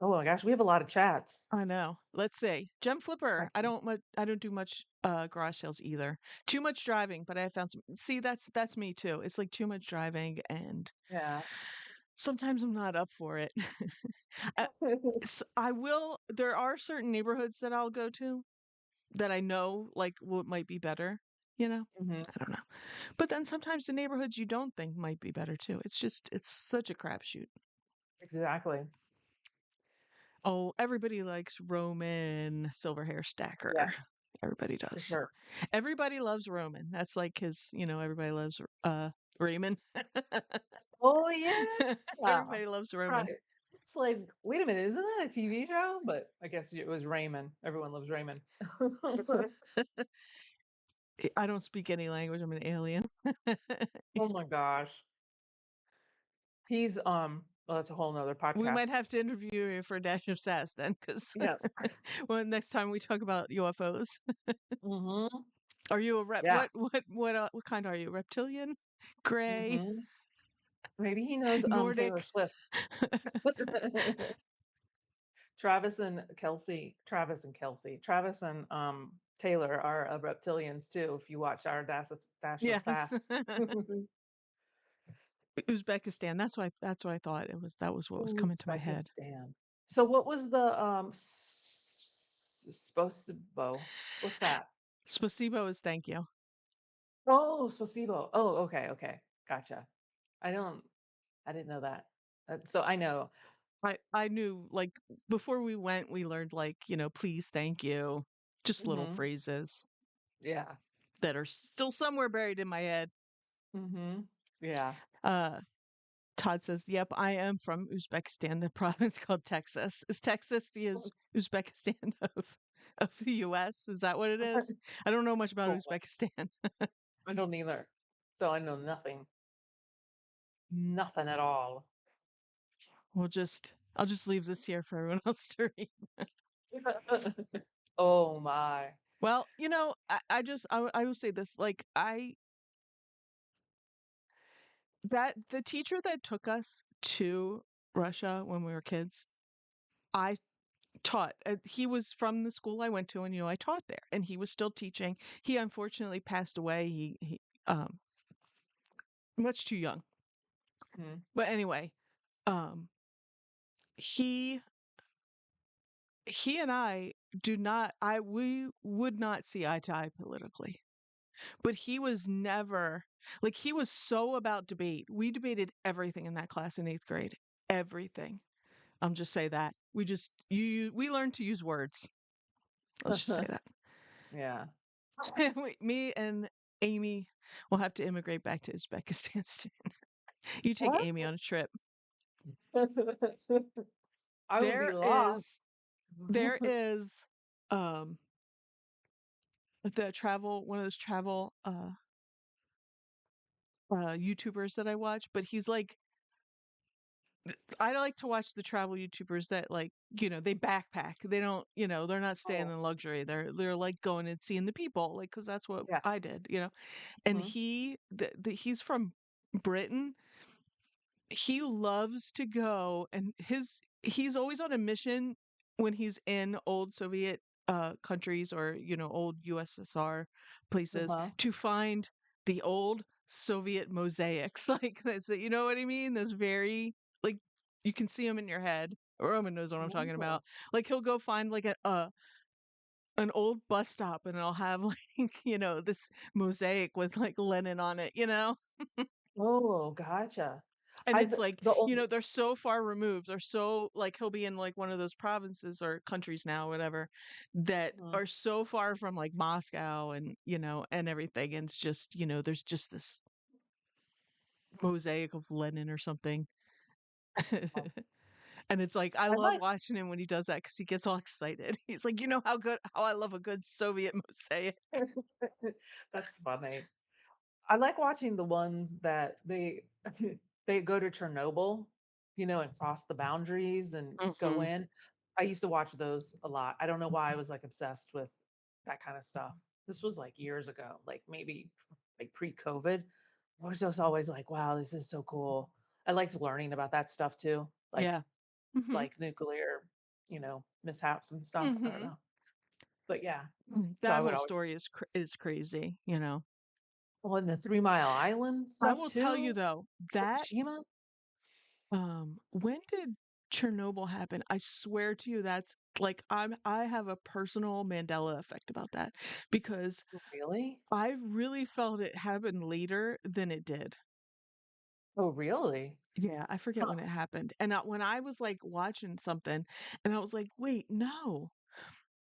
Oh my gosh, we have a lot of chats. I know. Let's see. Gem Flipper. Text me. I don't do much garage sales either. Too much driving, but I found some. See, that's me too. It's like too much driving and Yeah. sometimes I'm not up for it. Uh, I will there are certain neighborhoods that I'll go to that I know like what might be better, you know? Mhm. I don't know. But then sometimes the neighborhoods you don't think might be better too. It's such a crapshoot. Exactly. Oh, everybody likes Roman silver hair Yeah, stacker. Everybody for does. sure. Everybody loves Roman. That's like his, everybody loves Raymond. Oh, yeah. Everybody loves Roman. Right. It's like, wait a minute, isn't that a TV show? But I guess it was Raymond. Everyone loves Raymond. I don't speak any language. I'm an alien. Oh my gosh. He's well, that's a whole nother We might podcast. have to interview you for a dash of sass then, because Yes. well, next time we talk about UFOs, Mhm. are you a rep? Yeah. What kind are you? Reptilian, gray, Mhm. Maybe he knows Taylor Nordic? Swift. Travis and Taylor are reptilians too, if you watch our Dash of Yes, Sass. Uzbekistan. That's what I thought. That was what was coming to my head. Uzbekistan. So what was the supposed to what's that? Spasibo is thank you. Oh, Spasibo. Oh, okay, okay. Gotcha. I don't I didn't know that. So I know. I knew like before we went, we learned like please, thank you, just little Mhm. phrases Yeah. that are still somewhere buried in my head. Mhm. Yeah. Uh, Todd says, "Yep, I am from Uzbekistan, the province called Texas. Is Texas the Uzbekistan of the U.S.? Is that what it is? I don't know much about Oh my Uzbekistan. I don't either. So I know nothing. Nothing at all. I'll just leave this here for everyone else to read. Oh my. Well, I will say this, like, that the teacher that took us to Russia when we were kids, I taught. He was from the school I went to, and I taught there, and he was still teaching. He unfortunately passed away. He much too young. Hmm. But anyway, um, he he and I do not. I we would not see eye to eye politically. But he was never like he was so about debate. We debated everything in that class in 8th grade. Everything. Just say that. We learned to use words. Let's just say that. Yeah. Me and Amy will have to immigrate back to Uzbekistan soon. You take What? Amy on a trip. I would be There lost. is there is um the travel one of those travel YouTubers that I watch, but he's like I like to watch the travel YouTubers that like, they backpack. They don't, they're not staying Oh, in luxury. They're like going and seeing the people, like because that's what yeah. I did. And Mhm. he's from Britain. He loves to go, and he's always on a mission when he's in old Soviet countries or old USSR places Uh-huh. to find the old Soviet mosaics like that's you know what I mean, those very like you can see them in your head. Roman knows what I'm talking Oh. about. Like he'll go find like a an old bus stop and it'll have like this mosaic with like Lenin on it. Oh, gotcha. And I've it's like, the only they're so far removed. They're so like he'll be in like one of those provinces or countries now, whatever, that Mhm. are so far from like Moscow and and everything. And it's just, there's just this mosaic of Lenin or something. And it's like I I love like watching him when he does that because he gets all excited. He's like, how I love a good Soviet mosaic. that's funny. I like watching the ones that they go to Chernobyl, and cross the boundaries and go Hmm. in. I used to watch those a lot. I don't know why I was like obsessed with that kind of stuff. This was like years ago, like maybe like pre-COVID. I was just always like, wow, this is so cool. I liked learning about that stuff too, Yeah. Hmm. like nuclear, mishaps and stuff. I don't Hmm. know. But yeah. So I That would whole always story is crazy. well, and the 3 Mile Island I stuff will tell you too. though, that Fukushima? when did Chernobyl happen? I swear to you, that's like I have a personal Mandela effect about that because Really? I really felt it happened later than it did. Oh, really? Yeah, I forget Huh. when it happened. And when I was like watching something and I was like, wait, no.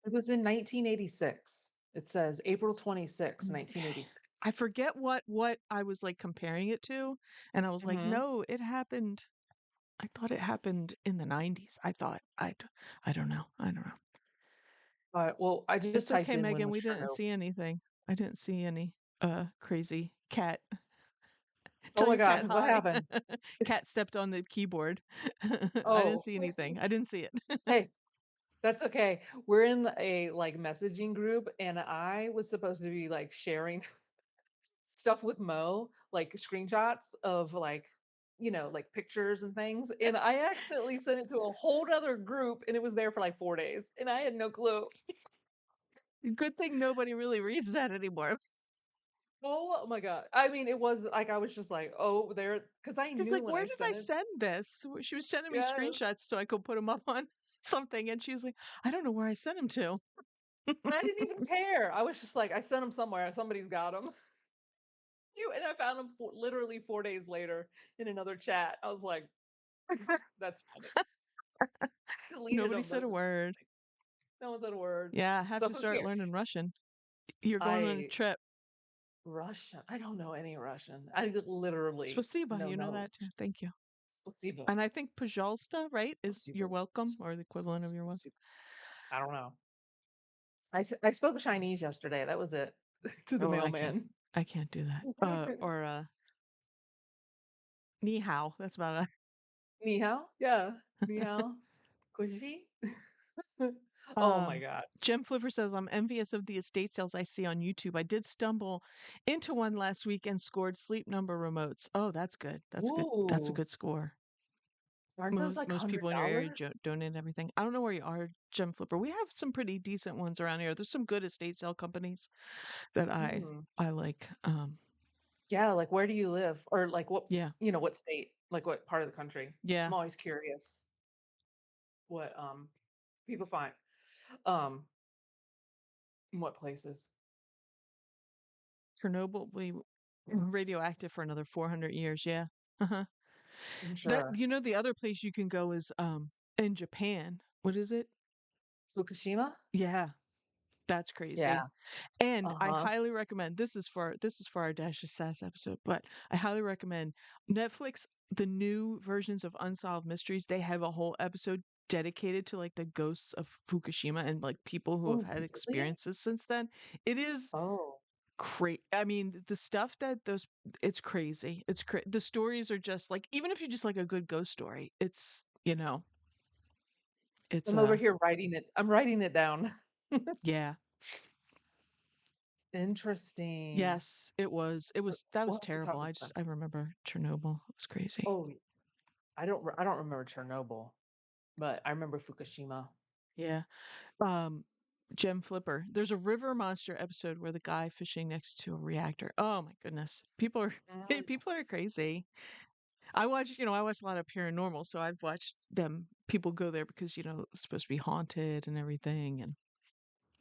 It was in 1986. It says April 26, Mm, 1986. I forget what I was like comparing it to. And I was like, Mhm. no, it happened. I thought it happened in the 90s. I don't know. I don't know. Alright, well, I just It's typed okay, in when Megan. was We didn't Chernobyl. see anything. I didn't see any crazy cat. Oh Tell my your gosh, cat what hi. happened? Cat stepped on the keyboard. I didn't Oh, see anything. I didn't see it. hey, that's okay. We're in a, like, messaging group, and I was supposed to be, like, sharing stuff with Mo, like, screenshots of, like, like, pictures and things, and I accidentally sent it to a whole whole 'other group, and it was there for, like, 4 days, and I had no clue. Good thing nobody really reads that anymore. Oh my god. I mean, it was like I was just like, "Oh, there," because I She's knew like, when where I did I sent it. send this? She was sending me Yes. screenshots so I could put them up on something. And she was like, I don't know where I sent them to. And I didn't even care. I was just like, "I sent them somewhere. Somebody's got them." You and I found them literally 4 days later in another chat. I was like, "That's funny." Deleted Nobody them said though. a This word. no one said a word. Yeah, I have So to who start cares? learning Russian. You're going on a I trip. Russian. I don't know any Russian. I literally Spasiba, know you know no that too. Thank you. Spasibo. And I think Pajolsta, right, is you're Spasibo. welcome or the equivalent of you're welcome. Spasibo. I don't know. I spoke Chinese yesterday. That was it to the Oh, I can't. mailman. I can't do that. Or ni hao. That's about it. Ni hao? Yeah. Ni hao. Kushi? Oh my Um, god. Gem Flipper says, I'm envious of the estate sales I see on YouTube. I did stumble into one last week and scored Sleep Number remotes. Oh, that's good. That's good. That's a Ooh. good score. Aren't those Most like most people in your area $100? donate everything. I don't know where you are, Gem Flipper. We have some pretty decent ones around here. There's some good estate sale companies that Mm. I like. Yeah, like where do you live? Or like what, Yeah, what state? Like what part of the country? yeah. I'm always curious what people find. Um, in what places? Chernobyl will be radioactive for another 400 years. Yeah. Uh-huh. I'm That sure. the other place you can go is in Japan. What is it? Fukushima? Yeah, that's Yeah. crazy. And I Uh-huh. highly recommend this is for our Dash of Sass episode, but I highly recommend Netflix, the new versions of Unsolved Mysteries. They have a whole episode dedicated to like the ghosts of Fukushima and like people who have Oh, had really? experiences since then. It is Oh. great. I mean, the stuff that those it's crazy. The stories are just like even if you just like a good ghost story, it's I'm over here writing it. I'm writing it down. yeah. Interesting. Yes, it was. It Uh, was that We'll was have to terrible. talk about that. I remember Chernobyl. It was crazy. Oh, I don't remember Chernobyl, but I remember Fukushima. Yeah. Um Gem Flipper. There's a river monster episode where the guy fishing next to a reactor. Oh my goodness. People are Mm. people are crazy. I watch a lot of paranormal, so I've watched them people go there because, it's supposed to be haunted and everything and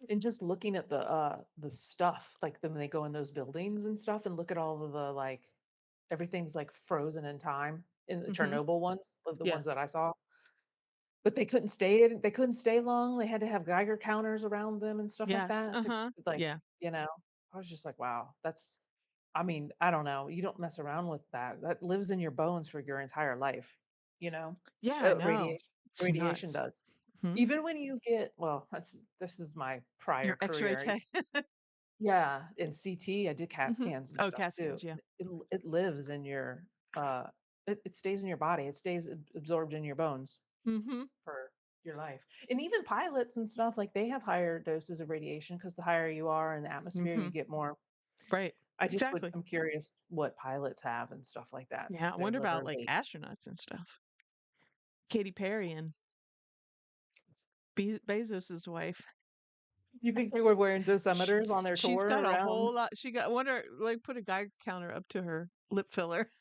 And just looking at the stuff, like when they go in those buildings and stuff and look at all of the like everything's like frozen in time in the Mhm. Chernobyl ones, the Yeah. ones that I saw. But they couldn't stay long. They had to have Geiger counters around them and stuff like Yes. that. So Uh-huh. it's like, Yeah. you know, I was just like, wow, that's I mean, I don't know. You don't mess around with that. That lives in your bones for your entire life, you know? Yeah, I know. Radiation It's radiation nuts. does. Mhm. Even when you get well, this is my prior Your X-ray career. tech. Yeah, in CT, I did CAT Mhm. scans and Oh, stuff CAT too. scans, yeah. It lives in your it stays in your body. It stays absorbed in your bones Mhm. for your life. And even pilots and stuff, like they have higher doses of radiation because the higher you are in the atmosphere, you Mhm. get more. Right. Exactly. I'm curious what pilots have and stuff like that Yeah, since I they're wonder about like literally. astronauts and stuff. Katy Perry and Bezos's wife. You think they were wearing Sh dosimeters on their she's tour got a around? whole lot. She got wonder like put a Geiger counter up to her lip filler.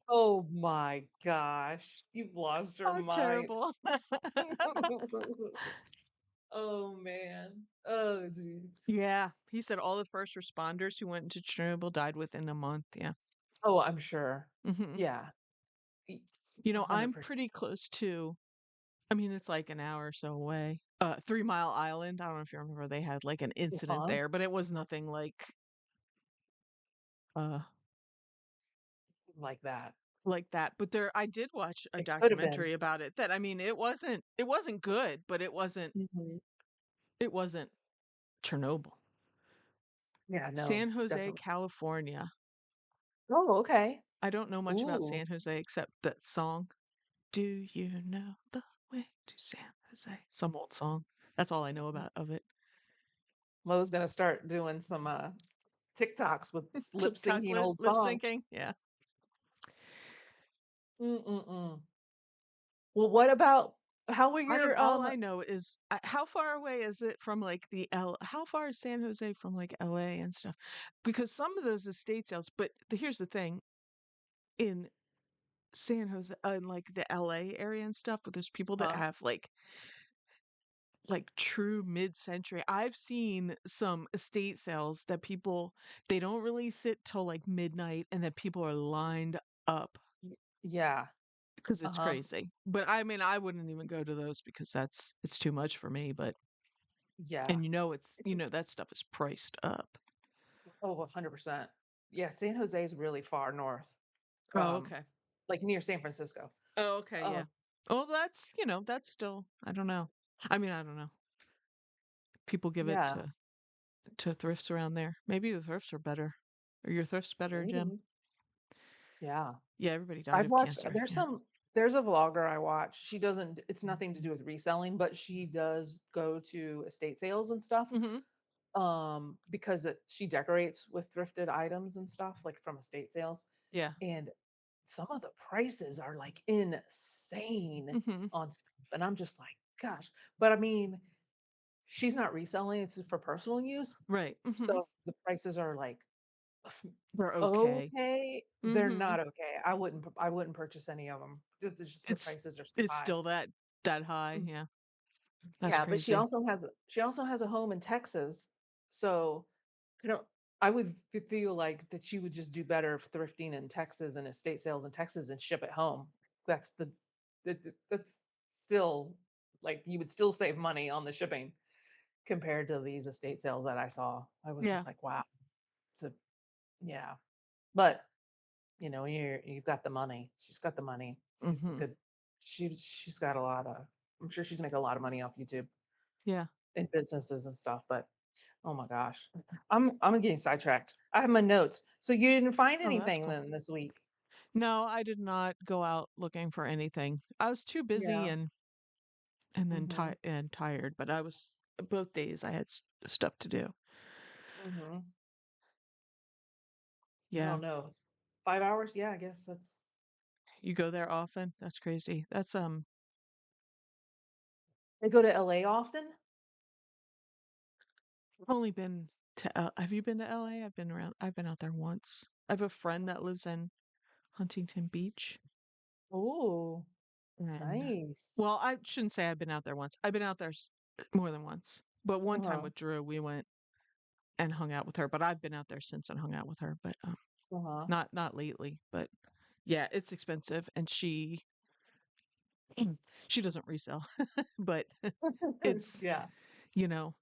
Oh my gosh, you've lost your How mind. terrible. Oh man. Oh jeez. Yeah, he said all the first responders who went into Chernobyl died within a month. Yeah. Oh, I'm sure. Mhm. Yeah. Y I'm 100%. pretty close to I mean, it's like an hour or so away. 3 Mile Island. I don't know if you remember they had like an incident Uh-huh. there, but it was nothing uh Like that. like that. But I did watch a It could have been. documentary about it that I mean, it wasn't good, but Mhm. it wasn't Chernobyl. Yeah, no, San Jose, definitely. California. Oh, okay. I don't know much about Ooh. San Jose except that song. Do you know the way to San Jose? Some old song. That's all I know about of it. Mo's gonna start doing some, TikToks with lip TikTok syncing old lip songs. syncing. Yeah. Mm-mm-mm. Well, what about how were I don't your, all I know is how far away is it from like how far is San Jose from like LA and stuff? Because some of those estate sales, but here's the thing in San Jose and like the LA area and stuff, but there's people that huh? have like true mid-century. I've seen some estate sales that people they don't really sit till like midnight and that people are lined up Y Yeah. because it's Uh-huh. crazy. But I mean, I wouldn't even go to those because it's too much for me, but Yeah. and It's that stuff is priced up. oh, 100%. Yeah, San Jose is really far north, Oh, um, okay. like near San Francisco. Oh, okay, yeah. Um, Well, that's still I don't know. I mean, I don't know. People give it yeah. to thrifts around there. Maybe the thrifts are better. Or your thrift's better, Jim? Maybe. Yeah. Yeah, everybody died I've of watched cancer. Yeah. there's a vlogger I watch. She doesn't it's nothing to do with reselling, but she does go to estate sales and stuff. Mhm. Because she decorates with thrifted items and stuff, like from estate sales. Yeah. And some of the prices are like insane Mhm. on stuff. And I'm just like, gosh. But I mean, she's not reselling, it's for personal use. Right. Mhm. So the prices are like They're okay. okay. They're Mhm. not okay. I wouldn't purchase any of them. Just the It's prices are so it's high. still that high, Mm. yeah. That's Yeah, but crazy. she also has a home in Texas. So, you know, I would feel like that she would just do better thrifting in Texas and estate sales in Texas and ship it home. That's that's still like you would still save money on the shipping compared to these estate sales that I saw. I was Yeah. just like, wow. So yeah. But you've got the money. She's got the money. She's a Mhm. good she's got a lot of I'm sure she's making a lot of money off YouTube Yeah. and businesses and stuff, but oh my gosh. I'm getting sidetracked. I have my notes. So you didn't find Oh, that's anything cool. then this week? No, I did not go out looking for anything. I was too busy Yeah. and then Mhm. tired, but I was both days I had stuff to do. Mhm. I Yeah. don't know. 5 hours? Yeah, I guess that's You go there often? That's crazy. That's they go to LA often? I've only been to have you been to LA? I've been out there once. I have a friend that lives in Huntington Beach Oh, and nice. well, I shouldn't say I've been out there once. I've been out there more than once. But one time Uh-huh. with Drew, we went and hung out with her, but I've been out there since and hung out with her, but Uh-huh. not lately, but yeah, it's expensive and she doesn't resell, but it's, Yeah. you know,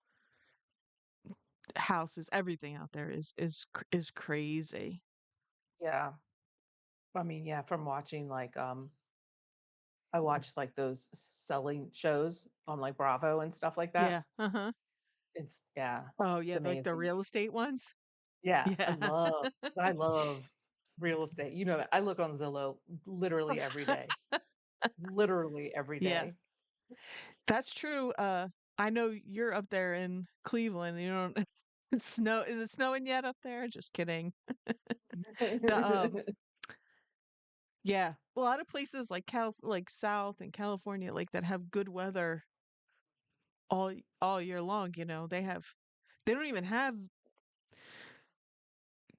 houses, everything out there is crazy. Yeah. I mean, yeah, from watching I watched like those selling shows on like Bravo and stuff like that. Yeah. Uh-huh. It's yeah, Oh, it's yeah, like the amazing. real estate ones? Yeah, Yeah. I love real estate. You know that I look on Zillow literally every day. Literally every Yeah, day. that's true. I know you're up there in Cleveland. You don't it's snow is it snowing yet up there? Just kidding. The yeah, a lot of places like like South and California like that have good weather all year long, they don't even have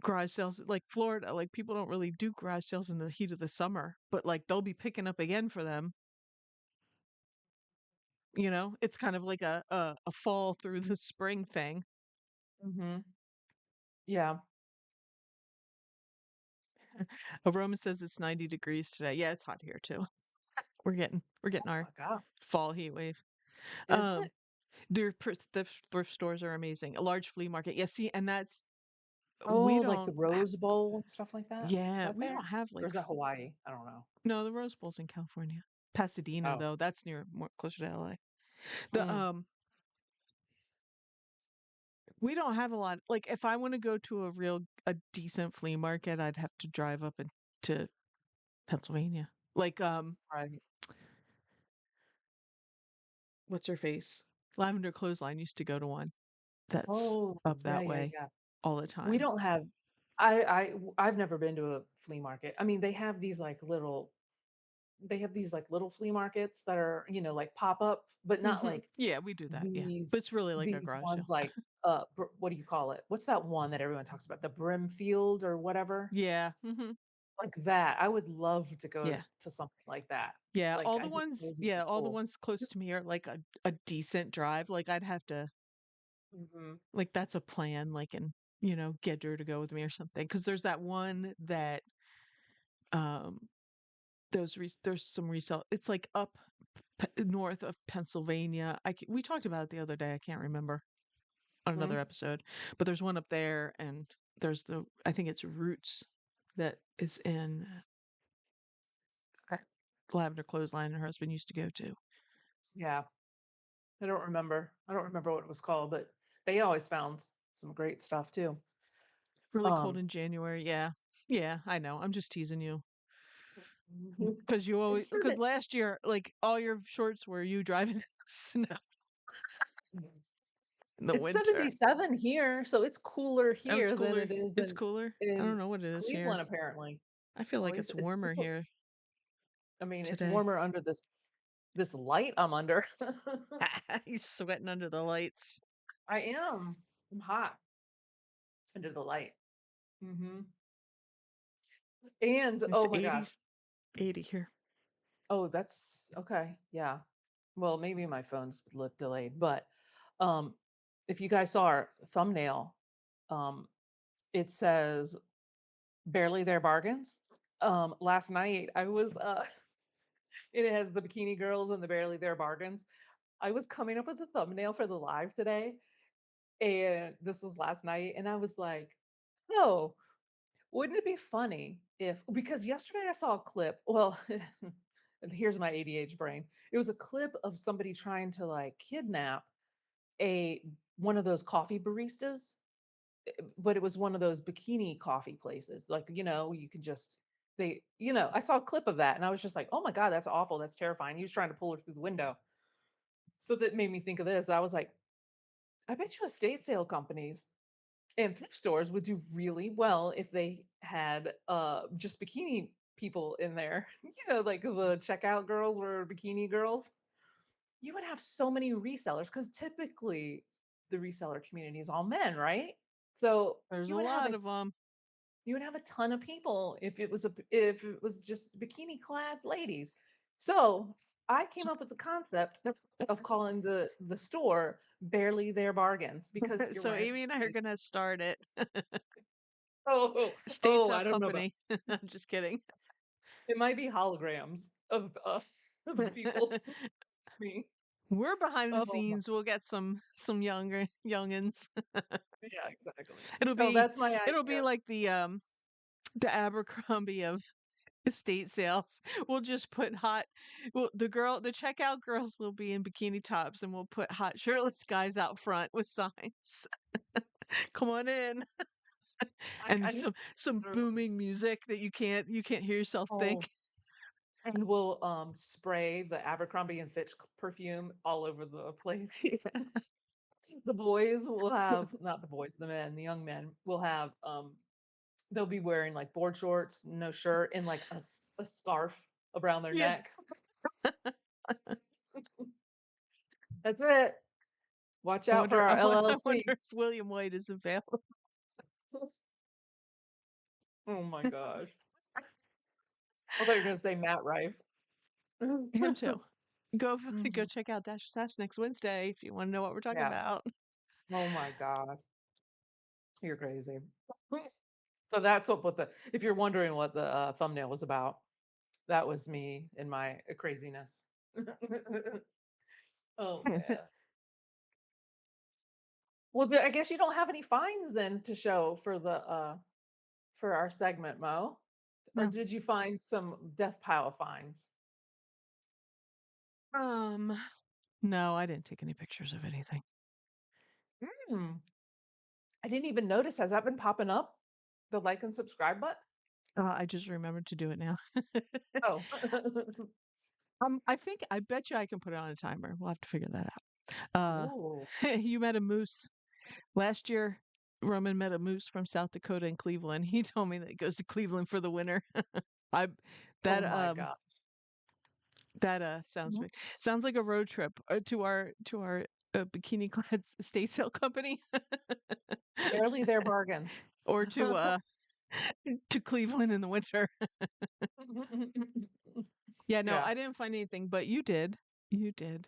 garage sales like Florida. Like people don't really do garage sales in the heat of the summer, but like they'll be picking up again for them. It's kind of like a fall through the spring thing. Mhm. Yeah. A Roman says it's 90 degrees today. Yeah, it's hot here too. We're getting Oh our my god. fall heat wave. Is it? Um, thrift stores are amazing. A large flea market. Yeah, see, and we Oh, like the don't. Rose Bowl and stuff like that? Is Yeah, that we there? don't have Or like is that Hawaii? I don't know. no, the Rose Bowl's in California. Pasadena Oh. though, that's near more closer to LA. The Mm, We don't have a lot. Like if I want to go to a decent flea market, I'd have to drive up into Pennsylvania. Like right. what's her face? Lavender Clothesline used to go to one that's Oh, up yeah, that yeah, way yeah. all the We time. don't have I've never been to a flea market. I mean, they have these like little flea markets that are, like pop up, but not Mhm. like Yeah, we do that, yeah. But these it's really like a these garage ones sale. like what do you call it? What's that one that everyone talks about? The Brimfield or whatever? Yeah, mhm. Like that. I would love to go Yeah. to something like that. Yeah, Like I think those would be all the cool. ones close to me are like a decent drive. Like I'd have to Mhm. like that's a plan, like and get her to go with me or something. Because there's that one that um there's some resell. It's like up north of Pennsylvania. We talked about it the other day. I can't remember on another Mhm. episode, but there's one up there, and there's I think it's Roots that is in that Lavender Clothesline her husband used to go to. Yeah. I don't remember. I don't remember what it was called, but they always found some great stuff too. Really cold Um, in January, yeah. Yeah, I know, I'm just teasing you. Because you always it's because seven, last year, like, all your shorts were you driving in the snow in the it's winter. 77 here, so it's cooler Oh, it's here than cooler it is it's cooler? I don't in know what it is here. Cleveland, apparently. I feel At like least it's warmer that's what here I mean, it's today. warmer under this light I'm under. He's sweating under the lights. I am. I'm hot under the light. Mhm. And, It's oh my 80 gosh. 80 here. Oh, that's okay, yeah. Well, maybe my phone's delayed, but, um, if you guys saw our thumbnail, um, it says, "Barely There Bargains." Last night, I was, it has the bikini girls and the Barely There Bargains. I was coming up with the thumbnail for the live today, and this was last night, and I was like, "Oh, wouldn't it be funny if" because yesterday I saw a clip, well, here's my ADH brain. It was a clip of somebody trying to, like, kidnap a one of those coffee baristas, but it was one of those bikini coffee places, like, you could just I saw a clip of that, and I was just like, "Oh my god, that's awful, that's terrifying." He was trying to pull her through the window. So that made me think of this. I was like, "I bet you estate sale companies and thrift stores would do really well if they had, just bikini people in there." Like the checkout girls were bikini girls. You would have so many resellers because typically the reseller community is all men, right? So There's a lot of them. you would have a ton of people if it was just bikini clad ladies. So I came up with the concept of calling the store Barely There Bargains because you're So wearing a Amy and I are bikini. gonna start it. State Oh, sale I don't know about company. I'm just kidding. it might be holograms of, of people. Me. We're behind the Oh my scenes. We'll get some younger youngins. yeah, exactly. It'll So be that's my it'll be idea. like the Abercrombie of estate sales. We'll just put hot well the checkout girls will be in bikini tops and we'll put hot shirtless guys out front with signs. Come on in. I And just some literally booming music that you can't hear yourself oh, think. and we'll, spray the Abercrombie& and Fitch perfume all over the place. The boys will have not the boys, the men, the young men will have, they'll be wearing, like, board shorts, no shirt, and, like, a scarf around their Yeah. neck. That's it. Watch I out for wonder our I wonder LLC. if William White is available. Oh my gosh. I thought you were gonna say Matt Rife. Him too. Go Mhm. check out Dash Sash next Wednesday if you wanna know what we're talking Yeah. about. Oh my gosh. You're crazy. So that's what the if you're wondering what the, thumbnail was about, that was me and my, craziness. Oh, man. Well, I guess you don't have any finds then to show for our segment, Mo? Or No. did you find some death pile finds? Um, no, I didn't take any pictures of anything. Hmm, I didn't even notice. Has that been popping up? The like and subscribe button? I just remembered to do it now. Oh. I bet you I can put it on a timer. We'll have to figure that out. Ooh. You met a moose. Last year, Roman met a moose from South Dakota and Cleveland. He told me that he goes to Cleveland for the winter. I Oh that my god. sounds like a road trip to our bikini clad estate sale company Barely there bargains. or to Cleveland in the winter. Yeah, no, Yeah. I didn't find anything, but you did. You did.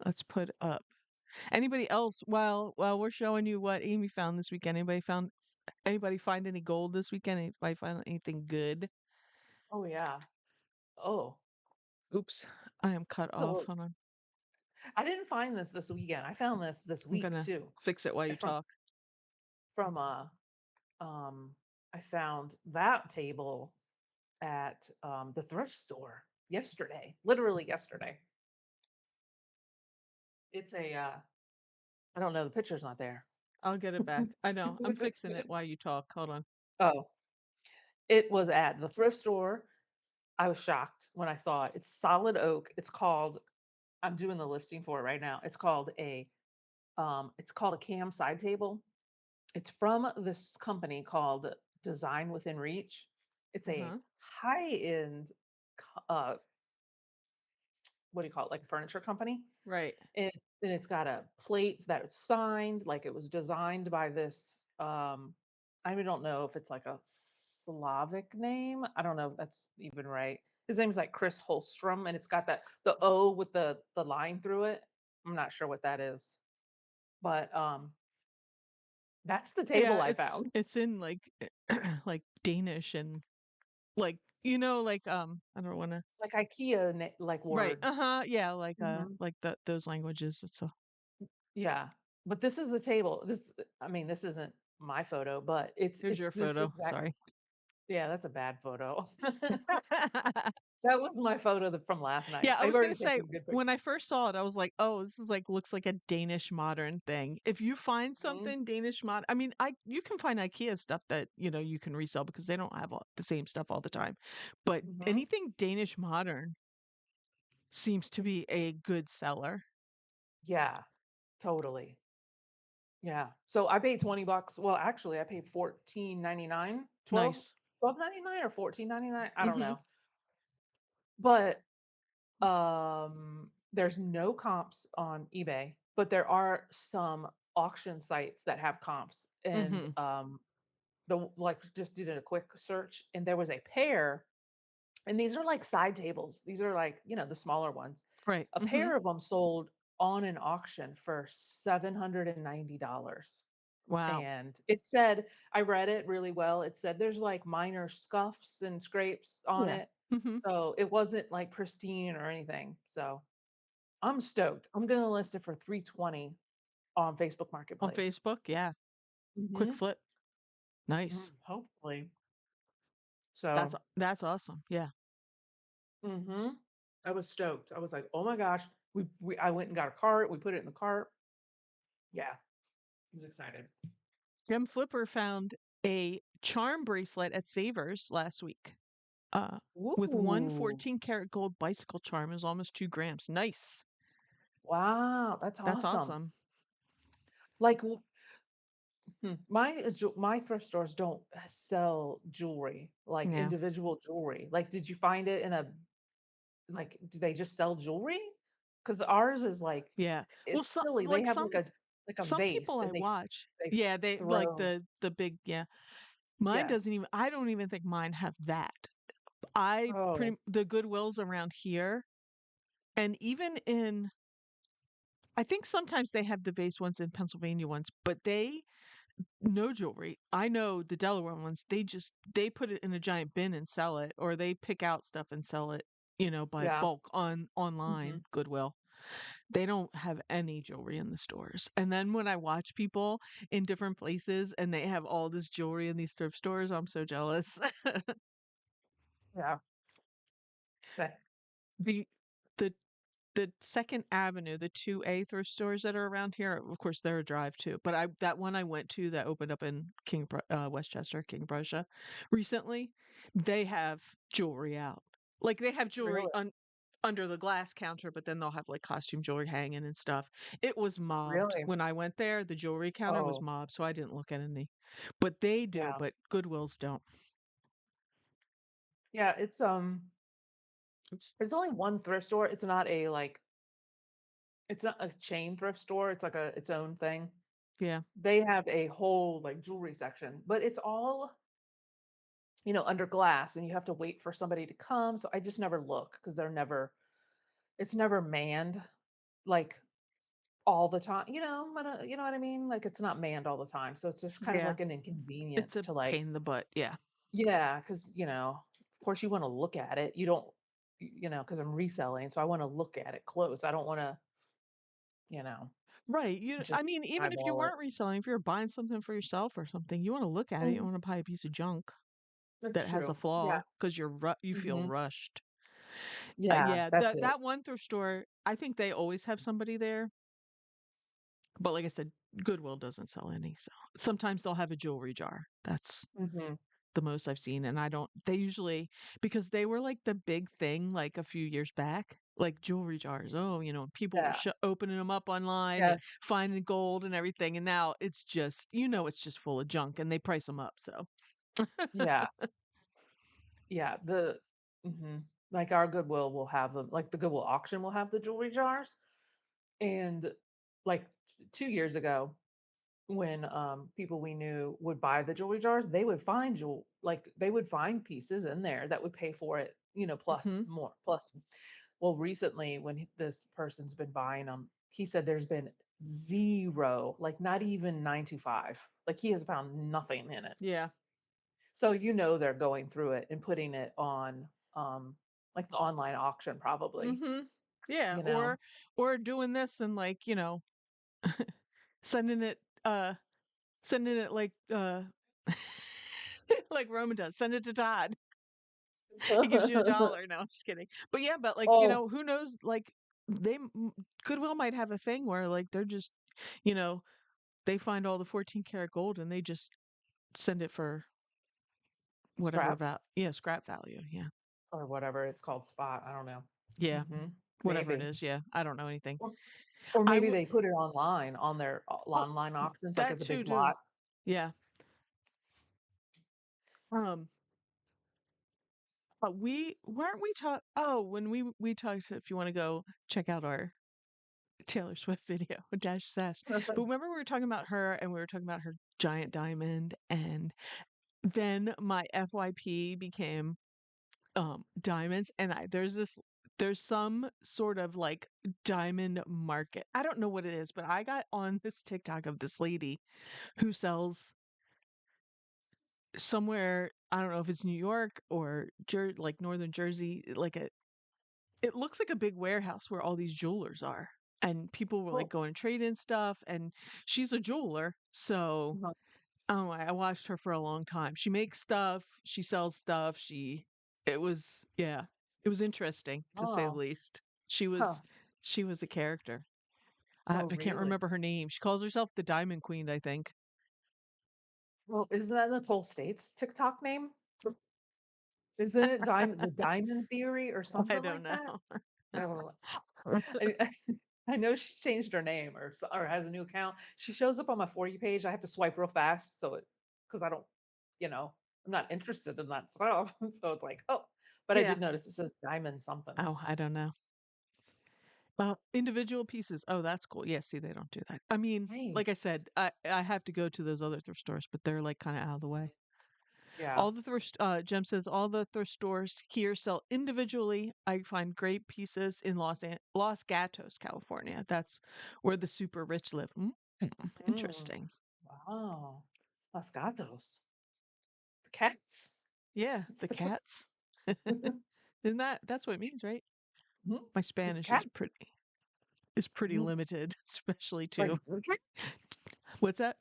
Let's put up. Anybody else while we're showing you what Amy found this weekend, anybody find any gold this weekend? Anybody find anything good? Oh, yeah. Oh. Oops, I am cut off. So Hold on. I didn't find this weekend. I found this I'm week gonna too. fix it while you From talk. from um I found that table at the thrift store yesterday. Literally yesterday. It's a I don't know, the picture's not there. I'll get it back. I know. I'm fixing it while you talk. Hold on. Oh, it was at the thrift store. I was shocked when I saw it. It's solid oak. I'm doing the listing for it right now. It's called a cam side table. It's from this company called Design Within Reach. It's a Uh-huh. high-end what do you call it? Like a furniture company. Right. And it's got a plate that's signed, like it was designed by this, I don't know if it's like a Slavic name. I don't know if that's even right. His name's like Chris Holstrom, and it's got the O with the line through it. I'm not sure what that is, but that's the Yeah, table I found. it's in like like Danish and like like I don't wanna Like IKEA like right. words. Uh-huh. Yeah, Mhm. like those languages. It's a Yeah. But this is the table. This isn't my photo, but here's it's your this photo. exact. Sorry. Yeah, that's a bad photo. That was my photo from last night. Yeah, I I've was gonna already say, taken good when I pictures. first saw it, I was like, "Oh, this is like looks like a Danish modern thing." If you find Mhm, something Danish mod I mean, I you can find IKEA stuff that, you can resell because they don't have all the same stuff all the time. But mhm. anything Danish modern seems to be a good seller. Yeah, totally. Yeah. So I paid 20 bucks. Well, actually, I paid 14.99, Nice. 12.99 or 14.99. I don't Mhm. know. But there's no comps on eBay, but there are some auction sites that have comps. And Mhm. just did a quick search, and there was a pair. And these are like side tables. These are like, the smaller ones. Right. A Mhm. pair of them sold on an auction for $790. Wow. And I read it really well. It said there's like minor scuffs and scrapes on Yeah. it. Mhm. So it wasn't like pristine or anything. So I'm stoked. I'm going to list it for 320 on Facebook On Marketplace. Facebook, yeah. Quick Hmm. flip. Nice. Hopefully. So, That's awesome. Yeah. hmm I was stoked. I was like, oh my gosh. I went and got a cart. We put it in the cart. Yeah, I was excited. Gem Flipper found a charm bracelet at Savers last week. With one Ooh, 14-karat gold bicycle charm is almost 2 grams. Nice. wow, that's That's awesome. awesome. Like, my thrift stores don't sell jewelry, like Yeah. individual jewelry. Like, did you find it do they just sell jewelry? Because ours is like, Yeah. Well, it's silly. They have like a some people vase, I and watch, they yeah, they like throw. the big yeah. Mine Yeah. doesn't even I don't even think mine have that. I Oh, pretty the Goodwills around here, and even in I think sometimes they have the base ones in Pennsylvania ones, but they no jewelry. I know the Delaware ones, they put it in a giant bin and sell it, or they pick out stuff and sell it, by yeah. bulk on Mhm. online, Goodwill. They don't have any jewelry in the stores. And then when I watch people in different places and they have all this jewelry in these thrift stores, I'm so jealous. Yeah. Say. The the the 2nd Avenue, the 2A thrift stores that are around here, of course, they're a drive too, but that one I went to that opened up in Westchester, King Prussia recently, they have jewelry out. Like, they have jewelry Really? under the glass counter, but then they'll have, like, costume jewelry hanging and stuff. It was mobbed. Really? When I went there, the jewelry counter was Oh, mobbed, so I didn't look at any. But they do, yeah. but Goodwills don't. Yeah, Oops. there's only one thrift store. It's not a chain thrift store. It's like its own thing. Yeah. They have a whole like jewelry section, but it's all, under glass, and you have to wait for somebody to come. So I just never look because it's never manned like all the time. You know what I mean? Like it's not manned all the time. So it's just kind of Yeah. like an It's inconvenience a to like, pain in the butt, yeah. yeah, because, of course you want to look at it. You don't, because I'm reselling. So I want to look at it close. I don't want to, you know, Right, I just mean, even if you eyeball it. weren't reselling, if you're buying something for yourself or something, you wanna look at it, you don't Mm, wanna buy a piece of junk that's that has a true. Yeah. flaw 'cause you feel Hmm. rushed. Yeah, Yeah, that's it. that one thrift store, I think they always have somebody there, but like I said, Goodwill doesn't sell any, so sometimes they'll have a jewelry jar. That's Mhm. the most I've seen, and I don't they usually because they were, like, the big thing, like, a few years back, like, jewelry jars. Oh, people were Yeah. opening them up online and Yes. finding gold and everything, and now it's just it's just full of junk, and they price them up, so Yeah. Yeah. Like our Goodwill will have them, like the Goodwill auction will have the jewelry jars. And like 2 years ago, when people we knew would buy the jewelry jars, they would find they would find pieces in there that would pay for it, plus Mhm. more, plus. Well, recently when this person's been buying them, he said there's been zero, like not even 925. Like he has found nothing in it. Yeah. So they're going through it and putting it on like the online auction probably, Mhm. Yeah, you know. or doing this and, like, sending it, like, like Roman does, "Send it to Todd." He gives you a dollar. No, I'm just kidding. But yeah, but like, Oh, who knows? Like, Goodwill might have a thing where like they're just, you know, they find all the 14 karat gold and they just send it for whatever scrap about yeah, scrap value. Yeah. or whatever it's called, spot. I don't know. Yeah. Mhm. Whatever it Maybe. is. Yeah. I don't know anything. Or or I maybe would they put it online on their oh, online auctions, like, that as a too big do. lot. Yeah. Um but we weren't we talk oh, when we talked if you want to go check out our Taylor Swift video, Dash Sass. But remember we were talking about her and we were talking about her giant diamond and then my FYP became diamonds and there's some sort of like diamond market. I don't know what it is, but I got on this TikTok of this lady who sells somewhere, I don't know if it's New York or like northern Jersey, it looks like a big warehouse where all these jewelers are. And people were like Well, going to trade in stuff and she's a jeweler, so uh-huh. oh, I watched her for a long time. She makes stuff, she sells stuff, yeah, it was interesting to say the Oh, least. She huh. was she was a character. I Oh, I can't really? remember her name. She calls herself the Diamond Queen, I think. Well, isn't that Nicole State's TikTok name? Isn't it the Diamond Theory or I something don't like know. that? I don't know. I I know she changed her name or has a new account. She shows up on my For You page. I have to swipe real fast because I don't, you know, I'm not interested in that stuff. So it's like, oh, but I Yeah. did notice it says diamond something. Oh, I don't know. Individual pieces. Oh, that's cool. Yeah, see, they don't do that. I mean, like I Nice. said, I have to go to those other thrift stores, but they're like kind of out of the way. Yeah. All the thrift Jem says all the thrift stores here sell individually. I find great pieces in Los Gatos, California. That's where the super rich live. Mm. Interesting. Wow. Los gatos. The cats. Yeah, It's the the cats. cats. Isn't that's what it means, right? Mhm. My It's Spanish cats. is pretty Mhm. limited, especially Like, to what's that?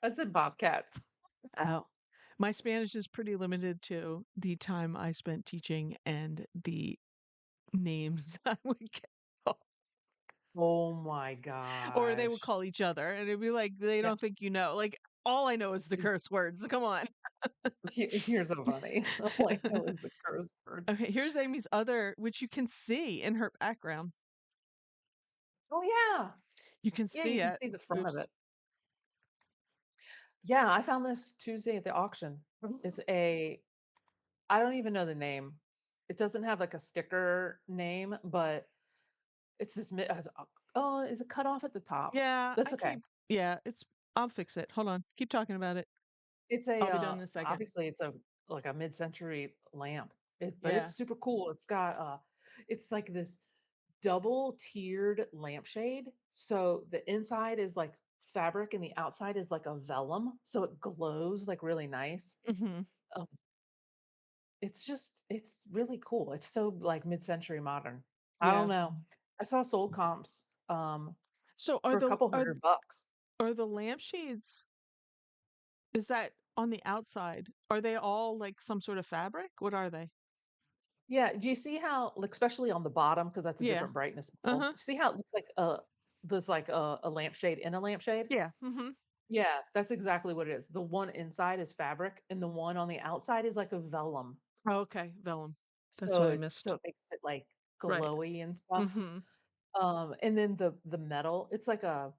I said bobcats. Oh. My Spanish is pretty limited to the time I spent teaching and the names I would get called. Oh my Or they would gosh. call each other and it'd be like, they Yeah. don't think you know. Like all I know is the curse words. Come on. You're so funny. All I know is the curse words. Okay, here's Amy's other, which you can see in her background. Oh, yeah. You can Yeah, see you can it. see the front of Oops. it. Yeah, I found this Tuesday at the auction. It's a I don't even know the name. It doesn't have, like, a sticker name, but it's this oh, is it cut off at the top? Yeah, That's okay. yeah, I'll fix it. Hold on. Keep talking about it. It's a, I'll be done in a second. obviously, it's a like a mid-century lamp, but it's Yeah. super cool. It's like this double-tiered lampshade, so the inside is like fabric and the outside is like a vellum, so it glows, like, really nice. Hmm. Um, it's really cool. It's so, like, mid-century modern. I don't Yeah. know. I saw sold comps, So for a couple $100. are the lampshades, is that on the outside? Are they all like some sort of fabric? What are they? Yeah, do you see how, like, especially on the bottom, because that's a Yeah. different brightness bulb. Uh-huh. See how it looks like There's like a lampshade in a lampshade. Yeah, mhm. Yeah, that's exactly what it is. The one inside is fabric, and the one on the outside is like a vellum. Oh, okay, vellum. That's So what I missed. it makes it, like, Right. glowy and stuff. Mhm. And then the metal, it's like a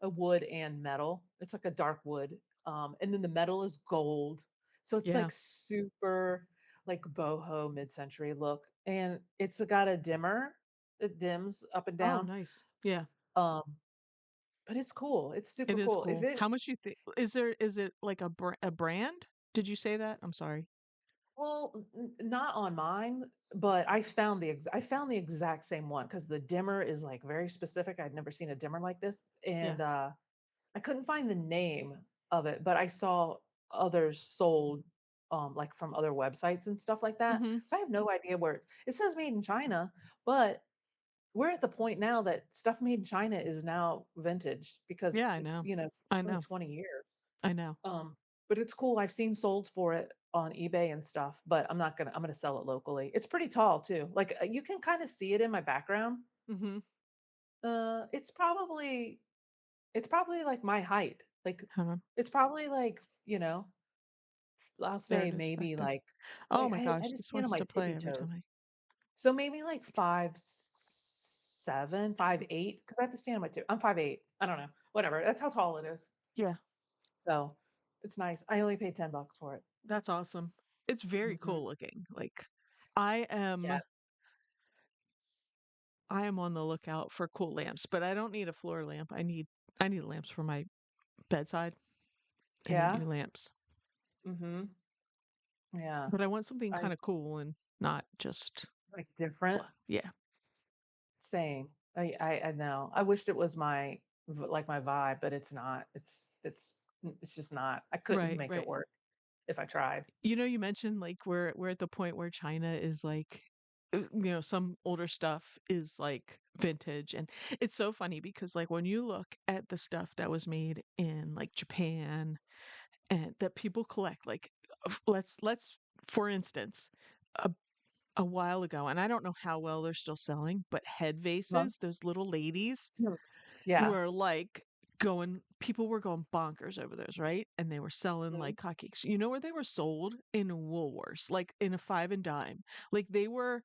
wood and metal. It's like a dark wood, and then the metal is gold. So it's, Yeah. like, super, like, boho mid-century look, and it's got a dimmer. It dims up and Oh, down, nice. Yeah, um, but it's cool. It's super it is cool. If cool. it How much you think is it like a brand? Did you say that? I'm sorry. Well, not on mine, but I found the exact same one because the dimmer is, like, very specific. I'd never seen a dimmer like this, Yeah. and, I couldn't find the name of it, but I saw others sold, like, from other websites and stuff like that. Mhm. So I have no idea where it says made in China, but we're at the point now that stuff made in China is now vintage Yeah, because I it's, know. I it's only know. 20 years. I know. Um, but it's cool. I've seen sold for it on eBay and stuff, but I'm gonna sell it locally. It's pretty tall too. Like, you can kinda see it in my background. Mhm. It's probably like my height. Like, Hold on. it's probably like, I'll There say it is back maybe there. like Oh my I gosh, just this stand on wants my to play tippy every time toes. I So maybe like 5'7", 5'8", because I have to stand on my tip. I'm 5'8". I don't know. Whatever. That's how tall it is. Yeah, So it's nice. I only paid $10 for it. that's awesome. It's very Mhm. cool looking. Like, I Yeah. am I am on the lookout for cool lamps, but I don't need a floor lamp. I need lamps for my bedside. I need Yeah. new lamps. Mhm. Yeah. But I want something I kind of cool and not just like different. blah. Yeah. Same. I know. I wished it was like my vibe, but it's not. It's just not. I couldn't Right, make it right. work if I tried. You know, you mentioned like we're at the point where China is like some older stuff is like vintage, and it's so funny because like when you look at the stuff that was made in like Japan and that people collect like let's for instance a a while ago, and I don't know how well they're still selling, but head Huh? vases, those little ladies Hmm. Yeah. were like people were going bonkers over those, right? And they were selling Mhm. like hotcakes. You know where they were sold? In Woolworths, like in a five and dime. Like they were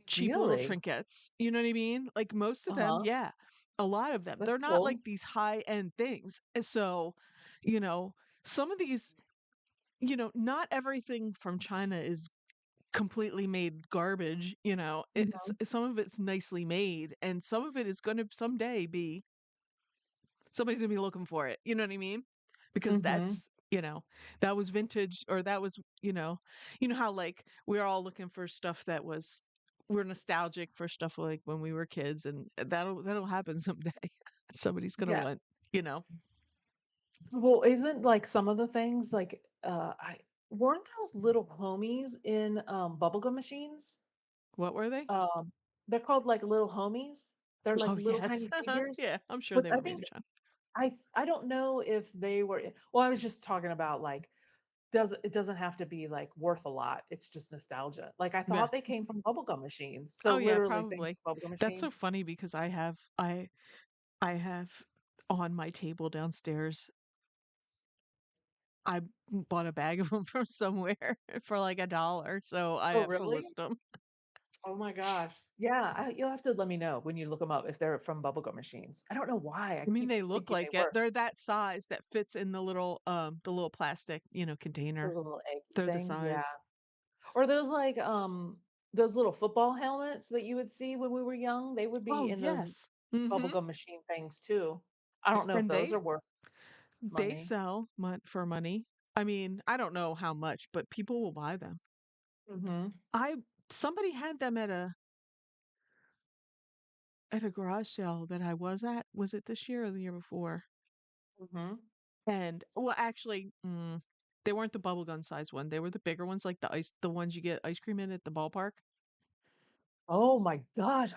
cheap little Really? trinkets. You know what I mean? Like most of them, Uh-huh. yeah. A lot of them. That's They're not like cool. these high end things. And so, you know, some of these, not everything from China is completely made garbage, Mhm. some of it's nicely made and some of it is going to someday be somebody's gonna be looking for it. You know what I mean? Because Mhm. that's, that was vintage or that was, how like we're all looking for stuff that was we're nostalgic for stuff like when we were kids and that'll happen someday. Somebody's gonna Yeah. want, Well, isn't like some of the things like I weren't those little homies in bubblegum machines? what were they? Um, they're called like little homies. They're like Oh little yes. tiny figures. Yeah, I'm sure But they I were made think in China. I don't know if they were well, I was just talking about like it doesn't have to be like worth a lot. It's just nostalgia. Like I Yeah. thought they came from bubblegum machines. So Oh yeah, literally things probably. from bubblegum That's so machines. funny because I have on my table downstairs I bought a bag of them from somewhere for like $1, so I Oh, have to really? list them. Oh my gosh. Yeah, you'll have to let me know when you look them up if they're from bubblegum machines. I don't know why. I I mean, keep they look thinking they like it. were They're that size that fits in the little plastic, container. those little eggy They're the things. Yeah. size. Or those little football helmets that you would see when we were young. They would Oh, be in those yes. Mhm. bubblegum machine things too. I don't know if And those are worth they money. sell for money. I mean, I don't know how much, but people will buy them. Mhm. I Somebody had them at a garage sale that I was at. Was it this year or the year before? Mhm. And well, actually, they weren't the bubblegum size one. They were the bigger ones, like the ones you get ice cream in at the ballpark. Oh my gosh,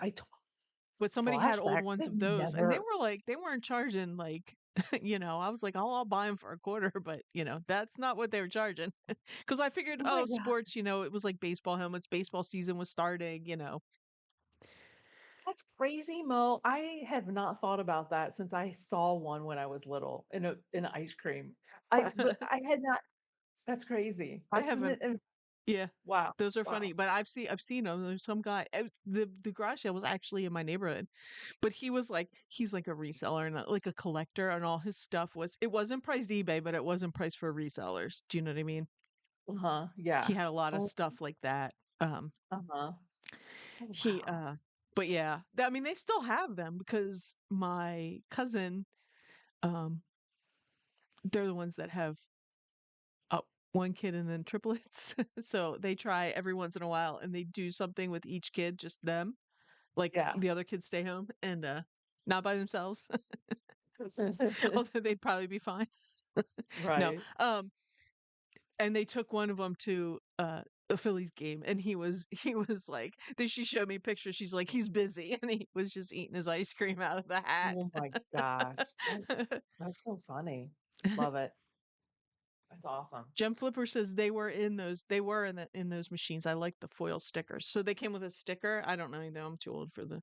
But somebody had old flashback. ones I've of those, and never they weren't charging like, I was like, oh, I'll buy them for a quarter, but that's not what they were charging. Because I figured, Oh my oh, god. sports, it was like baseball helmets. Baseball season was starting. That's crazy, Mo. I have not thought about that since I saw one when I was little in ice cream. But I had not. That's crazy. I haven't. Yeah, Wow, those are wow. funny, but I've seen them. There's some guy. The garage sale was actually in my neighborhood, but he's like a reseller and like a collector, and all his stuff it wasn't priced eBay, but it wasn't priced for resellers. Do you know what I mean? Uh-huh. He Yeah. had a lot of Oh, stuff like that. Um, uh-huh. Oh, he wow. but yeah, I mean they still have them because my cousin, um, they're the ones that have uh, one kid and then triplets. So they try every once in a while and they do something with each kid, just them. Like Yeah. the other kids stay home and not by themselves, although they'd probably be fine. No. Right. And they took one of them to a Phillies game and he was like, then she showed me pictures. She's like, he's busy and he was just eating his ice cream out of the hat. Oh my gosh. That's so funny. Love it. That's awesome. Gem Flipper says they were in those machines. I like the foil stickers. So they came with a sticker. I don't know anything. I'm too old for the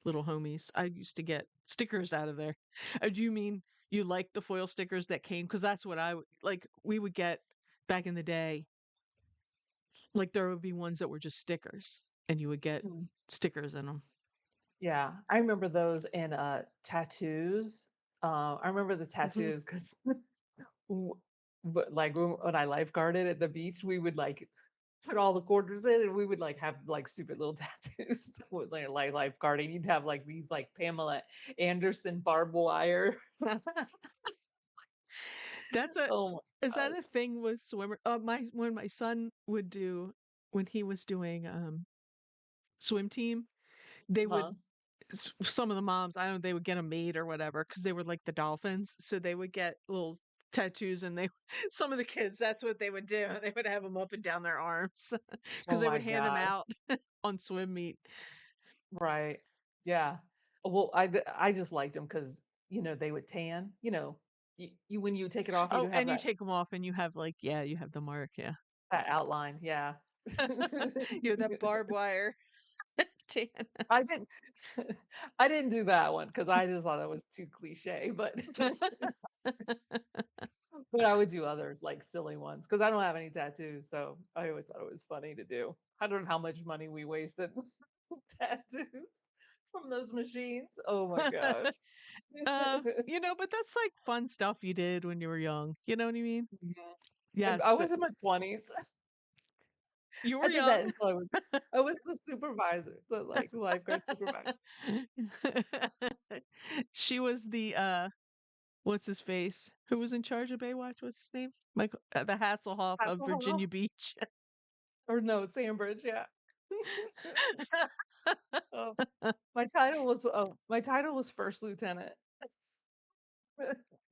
little homies. I used to get stickers out of there. Do you mean you like the foil stickers that came? Because that's what like. We would get back in the day. Like there would be ones that were just stickers, and you would get Hmm. stickers in them. Yeah. I remember those in tattoos. I remember the Mhm. tattoos because like when I lifeguarded at the beach, we would like put all the quarters in and we would like have like stupid little tattoos with like lifeguarding. You'd have like these like Pamela Anderson barbed wire. That's a Oh my Is that gosh. a thing with swimmer? My When my son would do when he was doing swim team, they Huh? would some of the moms, I don't know, they would get a maid or whatever because they were like the dolphins. So they would get little tattoos and they, some of the kids, that's what they would do. They would have them up and down their arms because Oh they my would hand them gosh. out on swim meet. Right. Yeah. Well, I just liked them because they would tan. When you take it off, you Oh, have and you take them off and you have like, yeah, you have the mark. Yeah. that outline. Yeah. You have that barbed wire tan. I didn't I didn't do that one because I just thought that was too cliche, but but I would do others, like, silly ones because I don't have any tattoos, so I always thought it was funny to do. I don't know how much money we wasted tattoos from those machines. Oh my gosh. But that's like fun stuff you did when you were young. You know what I mean? Mhm. I Yes, that was in my 20s. you I were did that young. until I was the supervisor, the lifeguard supervisor. She was the what's his face? Who was in charge of Baywatch? What's his name? Michael, the Hasselhoff of Hasselhoff? Virginia Beach. Or no, Sandbridge, yeah. Oh, my title was first lieutenant.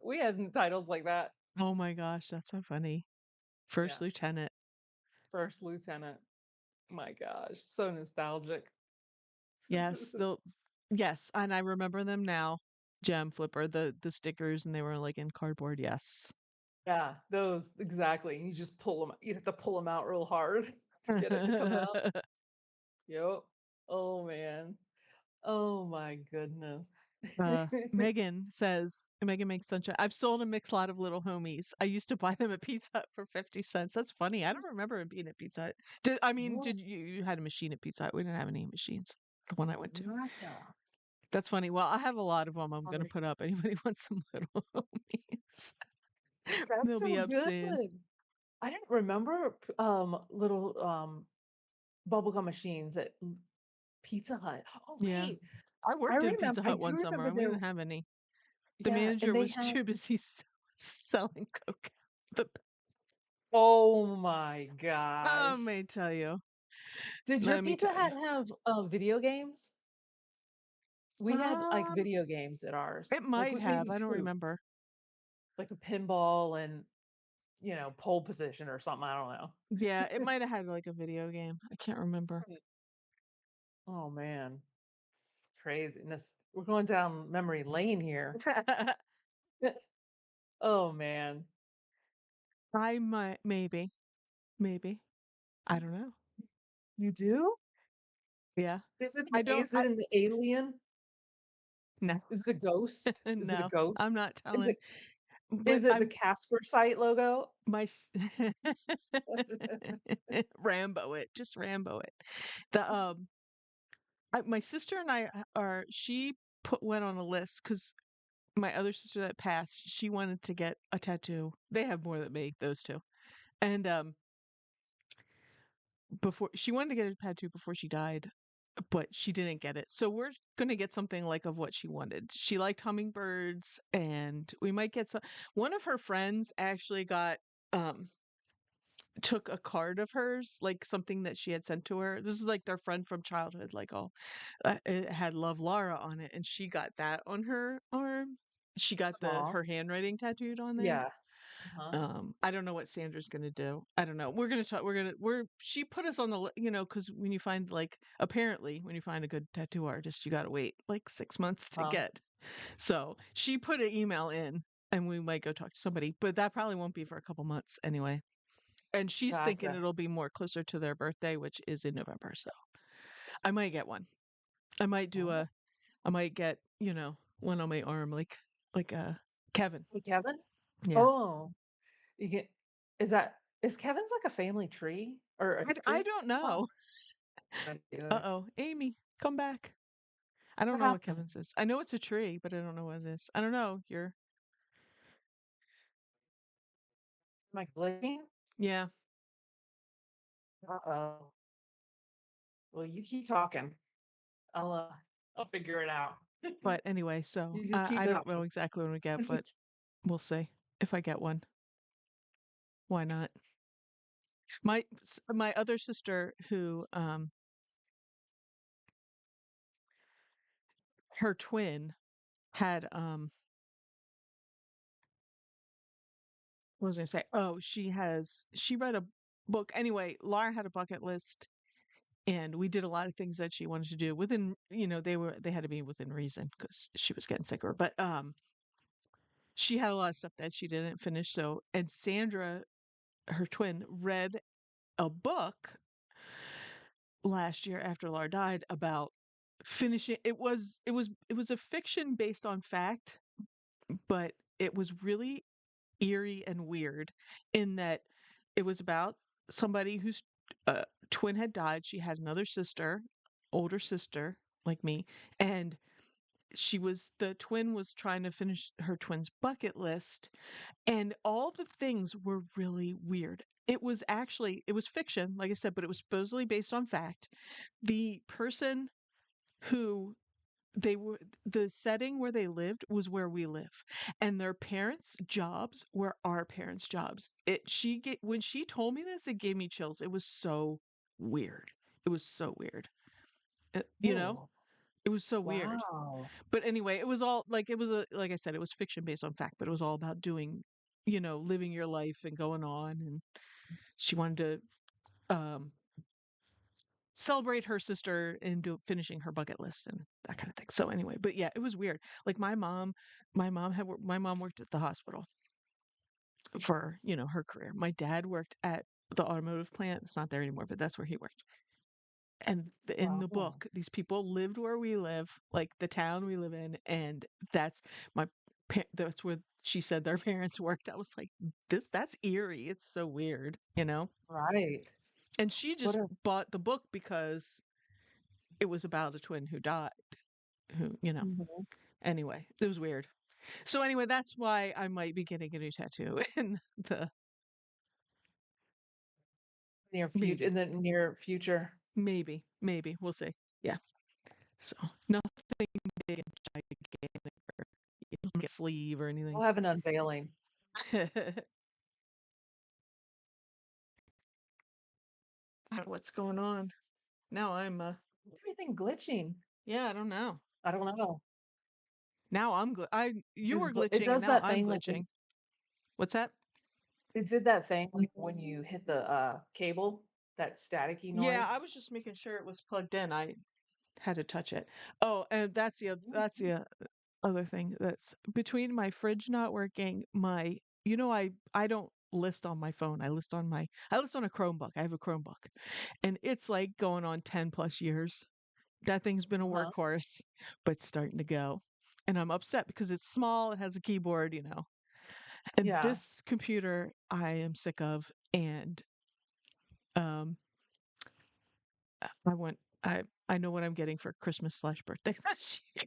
We had titles like that. Oh my gosh, that's so funny. First Yeah, lieutenant. first lieutenant. My gosh, so nostalgic. Yes, yes, and I remember them now. Gem Flipper, the stickers, and they were like in cardboard. Yes. Yeah, those exactly. You just pull them. You have to pull them out real hard to get it to come out. Yep. Oh man. Oh my goodness. Megan makes sunshine. I've sold a mixed lot of little homies. I used to buy them at Pizza Hut for 50 cents. That's funny. I don't remember it being at Pizza Hut. What? Did you had a machine at Pizza Hut? We didn't have any machines. The one I went to. Gotcha. That's funny. Well, I have a lot of them I'm gonna Funny. put up. Anybody wants some little homies? That's They'll be so up good. soon. I didn't remember little bubblegum machines at Pizza Hut. Oh Yeah. wait, I I worked at a remember. Pizza I Hut do one summer remember and we there. didn't have any. The Yeah, and manager they was had. too busy selling Coke. The, Oh my let gosh. me tell you. Did your Let me Pizza tell you. Hut have video games? We had like Um, video games at ours, it might have. maybe I don't two, remember. like a pinball and pole position or something. I Yeah, it don't know. might have had like a video game. I can't remember. Oh man, it's craziness. We're going down memory lane here. Oh man. I might, maybe. I don't know. You do? Yeah. Is it I don't is it an alien? no, Is it a ghost? Is it a no, I'm ghost? not Is telling. it But is it the I'm Casper site logo? my s Rambo it, just Rambo it. The, my sister and I are she put went on a list because my other sister that passed, she wanted to get a tattoo. They have more than me, those 2. And, before she wanted to get a tattoo before she died, but she didn't get it. So we're gonna get something like of what she wanted. She liked hummingbirds, and we might get some one of her friends actually got, um took a card of hers, like something that she had sent to her. This is like their friend from childhood, like all it had Love Laura on it, and she got that on her arm. She got the Aw, her handwriting tattooed on there. yeah. Uh-huh, I don't know what Sandra's gonna do. I don't know. We're gonna talk. She put us on the, because when you find like apparently when you find a good tattoo artist, you gotta wait like 6 months to uh-huh. get. So she put an email in, and we might go talk to somebody, but that probably won't be for a couple months anyway. And she's thinking Gotcha. it'll be more closer to their birthday, which is in November, so I might get one. I might do Oh, a I might get, one on my arm like Kevin. hey, Kevin? Yeah. Oh, you get is Kevin's like a family tree or a I tree don't farm? know. I don't either. Uh-oh. Amy, come back. I don't What know what happened? Kevin's is. I know it's a tree, but I don't know what it is. I don't know. You're Am I glitching? yeah. Uh-oh. Well, you keep talking. I'll figure it out. But anyway, so You just I keep I don't know talking. exactly what I get, but we'll see if I get one. Why not? My other sister who her twin had what was I gonna say? Oh, she read a book. Anyway, Laura had a bucket list, and we did a lot of things that she wanted to do within, they had to be within reason because she was getting sicker. But she had a lot of stuff that she didn't finish. So, and Sandra, her twin, read a book last year after Laura died about finishing. It was a fiction based on fact, but it was really eerie and weird in that it was about somebody whose twin had died. She had another sister, older sister like me, and the twin was trying to finish her twin's bucket list, and all the things were really weird. It was fiction, like I said, but it was supposedly based on fact. The person who they were the setting where they lived was where we live, and their parents jobs were our parents jobs. When she told me this, it gave me chills. It was so weird. It was so weird. uh, you know Oh, it was so weird. wow. But anyway, it was all like like I said, it was fiction based on fact, but it was all about doing, living your life and going on. And she wanted to celebrate her sister into finishing her bucket list and that kind of thing. So anyway, but yeah, it was weird. Like my mom worked at the hospital for, her career. My dad worked at the automotive plant. It's not there anymore, but that's where he worked. And in the Wow. book, these people lived where we live, like the town we live in, and that's my that's where she said their parents worked. I was like, that's eerie. It's so weird. Right. And she What just a bought the book because it was about a twin who died, who. Mhm. Anyway, it was weird. So anyway, that's why I might be getting a new tattoo in the maybe, In the near future. maybe we'll see. Yeah. So nothing big and gigantic or like a sleeve or anything. We'll have an unveiling. I don't know what's going on. Now Everything glitching. yeah, I don't know. I don't know. Now you were It glitching and does now that I'm thing like when glitching. What's that? it did that thing like when you hit the cable, that staticky Yeah, I noise. was just making sure it was plugged in. I had to touch it. Oh, and that's the other thing that's between my fridge not working, I don't list on my phone. I list on a Chromebook. I have a Chromebook. And it's like going on 10 plus years. That thing's been a Uh-huh. workhorse, but it's starting to go. And I'm upset because it's small, it has a keyboard, you know. And Yeah. this computer I am sick of, and um I want I know what I'm getting for Christmas/birthday this year.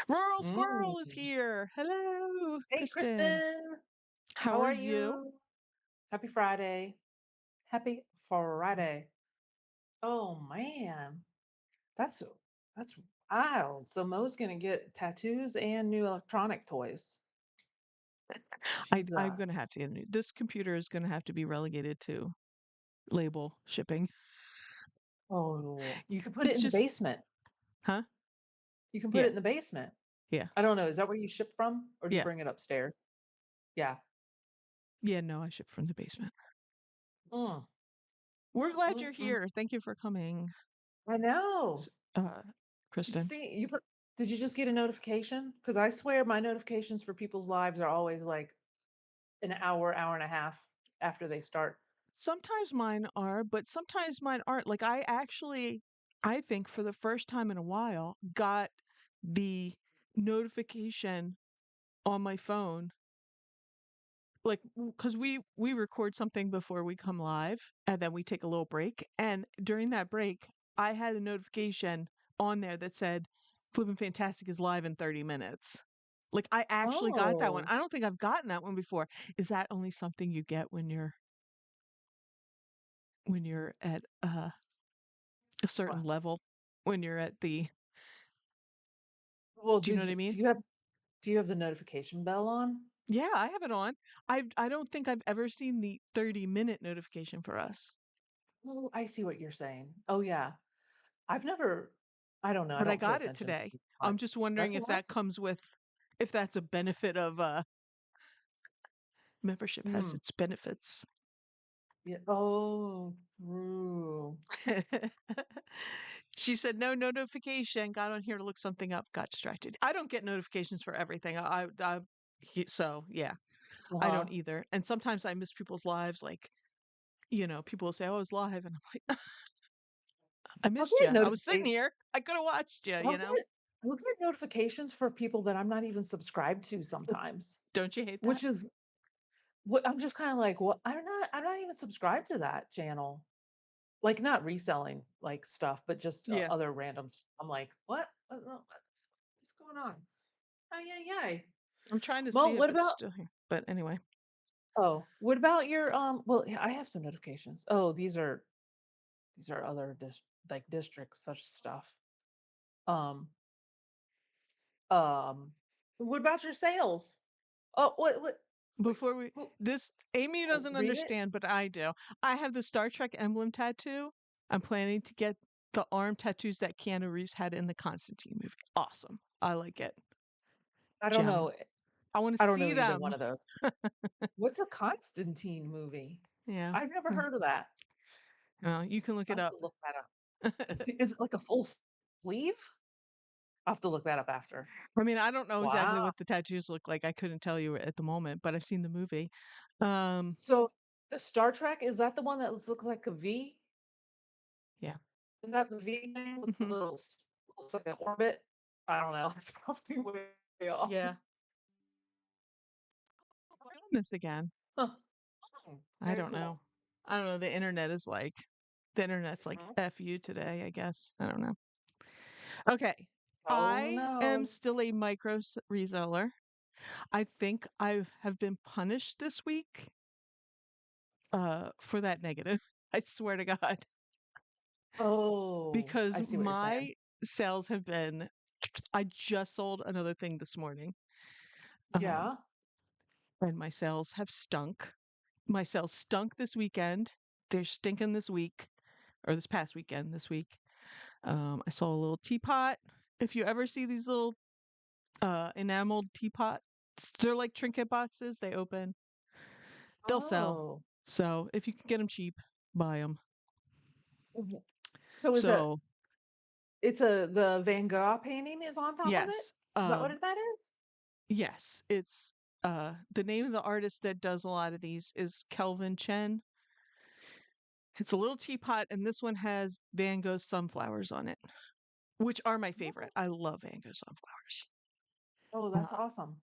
Rural Squirrel is Mm. here. Hello, Hey, Kristen. Kristen. How How are are you? you? Happy Friday. Happy Friday. Oh man. That's that's wild. So Mo's gonna get tattoos and new electronic toys. She's I'm gonna have to get a new this computer is gonna have to be relegated to label shipping. oh, you can put it It's in the just basement. huh? You can put it Yeah, in the basement. yeah, I don't know. Is that where you ship from, or do you yeah. bring it upstairs? Yeah. Yeah, no, I ship from the basement. Mm, We're glad you're mm. here. Thank you for coming, I know. uh, Kristen. See, did you just get a notification? Because I swear my notifications for people's lives are always like an hour, hour and a half after they start. Sometimes mine are, but sometimes mine aren't. Like I actually, I think for the first time in a while, got the notification on my phone, like because we record something before we come live, and then we take a little break. And during that break, I had a notification on there that said, "Flippin' Fantastic is live in 30 minutes." Like I actually got that one. Oh, I don't think I've gotten that one before. Is that only something you get when you're at a certain what? level, when you're at the Well, do you know what I mean? do you have the notification bell on? Yeah, I have it on. I don't think I've ever seen the 30-minute notification for us, Oh, I see what you're saying. Oh yeah. I've never I don't know. I but I don't pay got it attention to today. them I'm much. just wondering That's if that awesome. comes with if that's a benefit of membership has Mm. its benefits. Yeah. Oh, true. She said no notification. Got on here to look something up. Got distracted. I don't get notifications for everything. So yeah, I don't Uh-huh. either. And sometimes I miss people's lives. Like people will say, "Oh, I was live," and I'm like, "I I'll missed you. get I was sitting notifications. here. I could have watched you." I'll get I'll get notifications for people that I'm not even subscribed to sometimes, Don't you hate that? which is what I'm just kind of like, well, I'm not even subscribed to that channel. Like not reselling like stuff, but just Yeah, other randoms. I'm like, what's going on? Oh yeah, yeah. I'm trying to Mo, see if what it's about still here. But anyway, what about your well, yeah, I have some notifications. Oh, these are other like districts such stuff. Um um what about your sales? Oh, what wait, before we who this Amy oh, doesn't read it? understand, but I do. I have the Star Trek emblem tattoo. I'm planning to get the arm tattoos that Keanu Reeves had in the Constantine movie. Awesome. I like it. I don't Gem. know. I want to I don't see know either them. one of those. What's a Constantine movie? Yeah. I've never Mm. heard of that. You can look I'll it have up. to look that up. Is it like a full sleeve? I'll have to look that up after. I mean, I don't know exactly Wow. what the tattoos look like. I couldn't tell you at the moment, but I've seen the movie. Um, So the Star Trek, is that the one that looks like a V? yeah. Is that the V thing with the Hmm. little looks like an orbit? I don't know. It's probably way off. Yeah. We're doing this again. Huh. I Very don't know. cool. I don't know. The internet's like Mhm. F you today, I guess. I don't know. Okay. Oh I am no. still a reseller. I think I have been punished this week for that negative. I swear to God. Oh, Because I see what you're saying. my sales have been I just sold another thing this morning. Um, Yeah. and my sales have stunk. My sales stunk this weekend. They're stinking this week or this past weekend this week. I saw a little teapot. If you ever see these little enameled teapots, they're like trinket boxes. They open, they'll sell. Oh. So if you can get them cheap, buy them. W- So So it's a the Van Gogh painting is on top of it? yes, Is that what that is? yes, it's the name of the artist that does a lot of these is Kelvin Chen. It's a little teapot, and this one has Van Gogh sunflowers on it, which are my favorite. Oh, I love Van Gogh sunflowers. oh, Uh, that's awesome.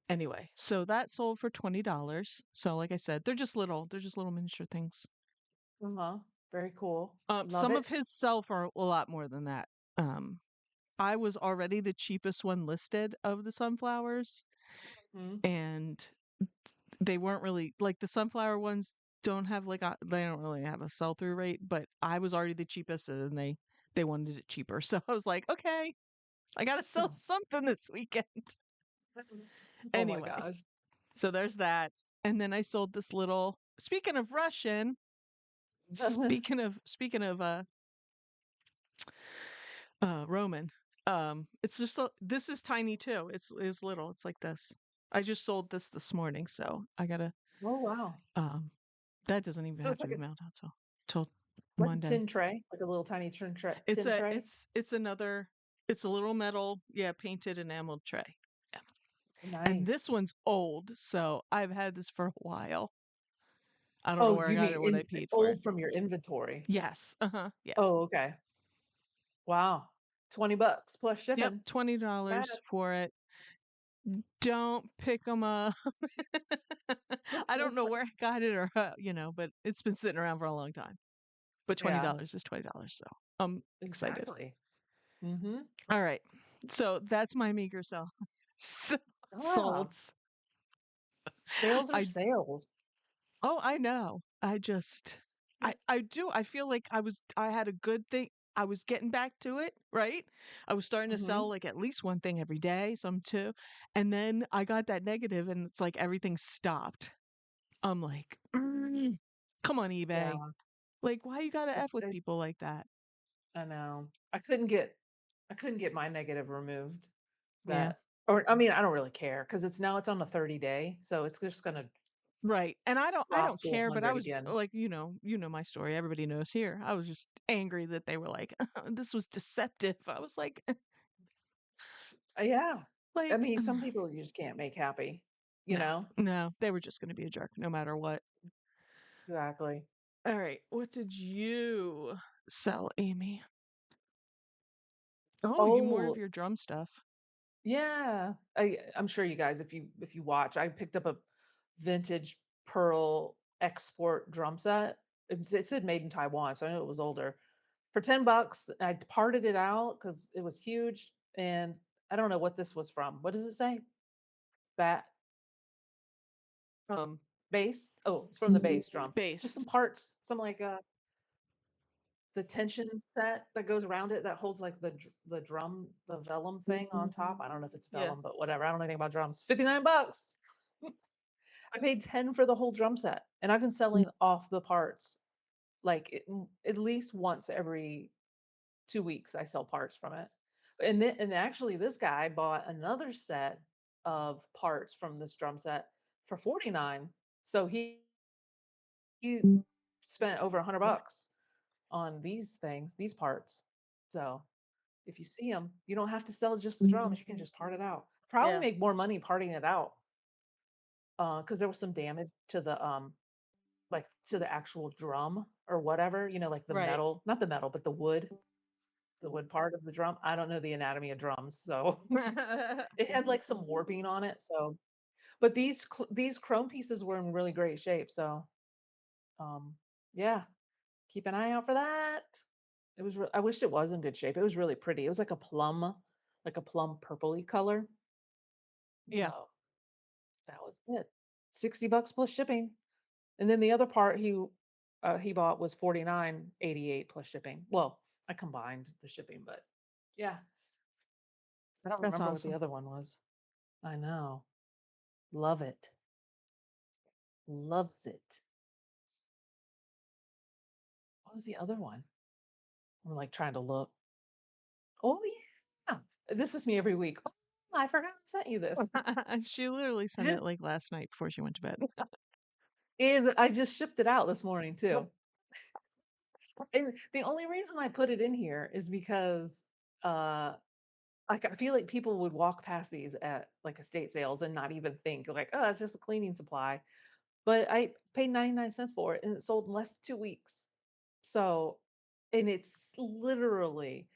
anyway, so that sold for $20. So like I said, they're just little miniature things. Uh-huh. Very cool. Love Some of it. his sell for a lot more than that. Um, I was already the cheapest one listed of the sunflowers, Mhm. and they weren't really like the sunflower ones they don't really have a sell through rate, but I was already the cheapest and they wanted it cheaper. So I was like, okay, I gotta sell something this weekend. Oh my Anyway, gosh. so there's that. And then I sold this little speaking of Russian, speaking of Roman, it's just this is tiny too. It's little. It's like this. I just sold this morning, so I gotta Oh wow. um that doesn't even So have it's to like be mailed out till like a Monday. tin tray, like a little tiny It's tin a tray. it's another it's a little metal, yeah, painted enameled tray. Yeah. And this Nice. one's old, so I've had this for a while. I don't know Oh, where I you got mean it, what I in paid for it. old from your inventory. Yes. Uh-huh. Yeah. Oh, okay. Wow. $20 plus Yep, shipping. Bad. $20 for it. Don't pick them up. I don't know where I got it or but it's been sitting around for a long time. But Yeah, $20 is $20, so I'm excited. exactly. Mhm. All right. So that's my meager sell. Ah, Sold. sales are I sales. Oh, I know. I do. I feel like I had a good thing. I was getting back to it, right? I was starting to sell Mhm. like at least one thing every day, some two. And then I got that negative and it's like everything stopped. I'm like, come on, eBay. Yeah. Like, why you gotta F with It people like that? I know. I couldn't get my negative removed. Yeah. That or I mean, I don't really care because it's on a 30-day, so it's just gonna Right. And I drop don't to care, but I 100 was again. like, my story. Everybody knows here. I was just angry that they were like, this was deceptive. I was like, Yeah. I like mean, some people you just can't make happy, you no, know? no, they were just gonna be a jerk no matter what. Exactly. All right, what did you sell, Amy? Oh, you more of Oh, your drum stuff. yeah. I'm sure you guys, if you watch, I picked up a vintage pearl export drum set. It said made in Taiwan, so I knew it was older. For $10, I parted it out because it was huge, and I don't know what this was from. What does it say? Bat Um, bass? Oh, it's from the bass drum. Just Base. some parts, some like the tension set that goes around it that holds like the drum, the vellum thing on top. I don't know if it's Yeah. vellum, but whatever. I don't know anything about drums. $59. I paid 10 for the whole drum set, and I've been selling off the parts like at least once every 2 weeks. I sell parts from it. And actually this guy bought another set of parts from this drum set for 49. So he spent over $100 on these things, these parts. So if you see them, you don't have to sell just the drums. You can just part it out. Probably Yeah. make more money parting it out because there was some damage to the like to the actual drum or whatever. You know, like the Right. metal, not the metal, but the wood part of the drum. I don't know the anatomy of drums, so it had like some warping on it. So, but these chrome pieces were in really great shape. So, um, yeah, keep an eye out for that. I wished it was in good shape. It was really pretty. It was like a plum purpley color. Yeah. So that was it. $60 plus shipping. And then the other part he bought was 49.88 plus shipping. Well, I combined the shipping, but yeah, I don't That's remember what the awesome. other one was. I know. Love it. Loves it. What was the other one? I'm like trying to look. Oh yeah. This is me every week. Oh, I forgot I sent you this. She literally I sent it just like last night before she went to bed. and I just shipped it out this morning too. And the only reason I put it in here is because uh like I feel like people would walk past these at like estate sales and not even think like, oh, it's just a cleaning supply. but I paid 99 cents for it and it sold in less than 2 weeks. So, and it's literally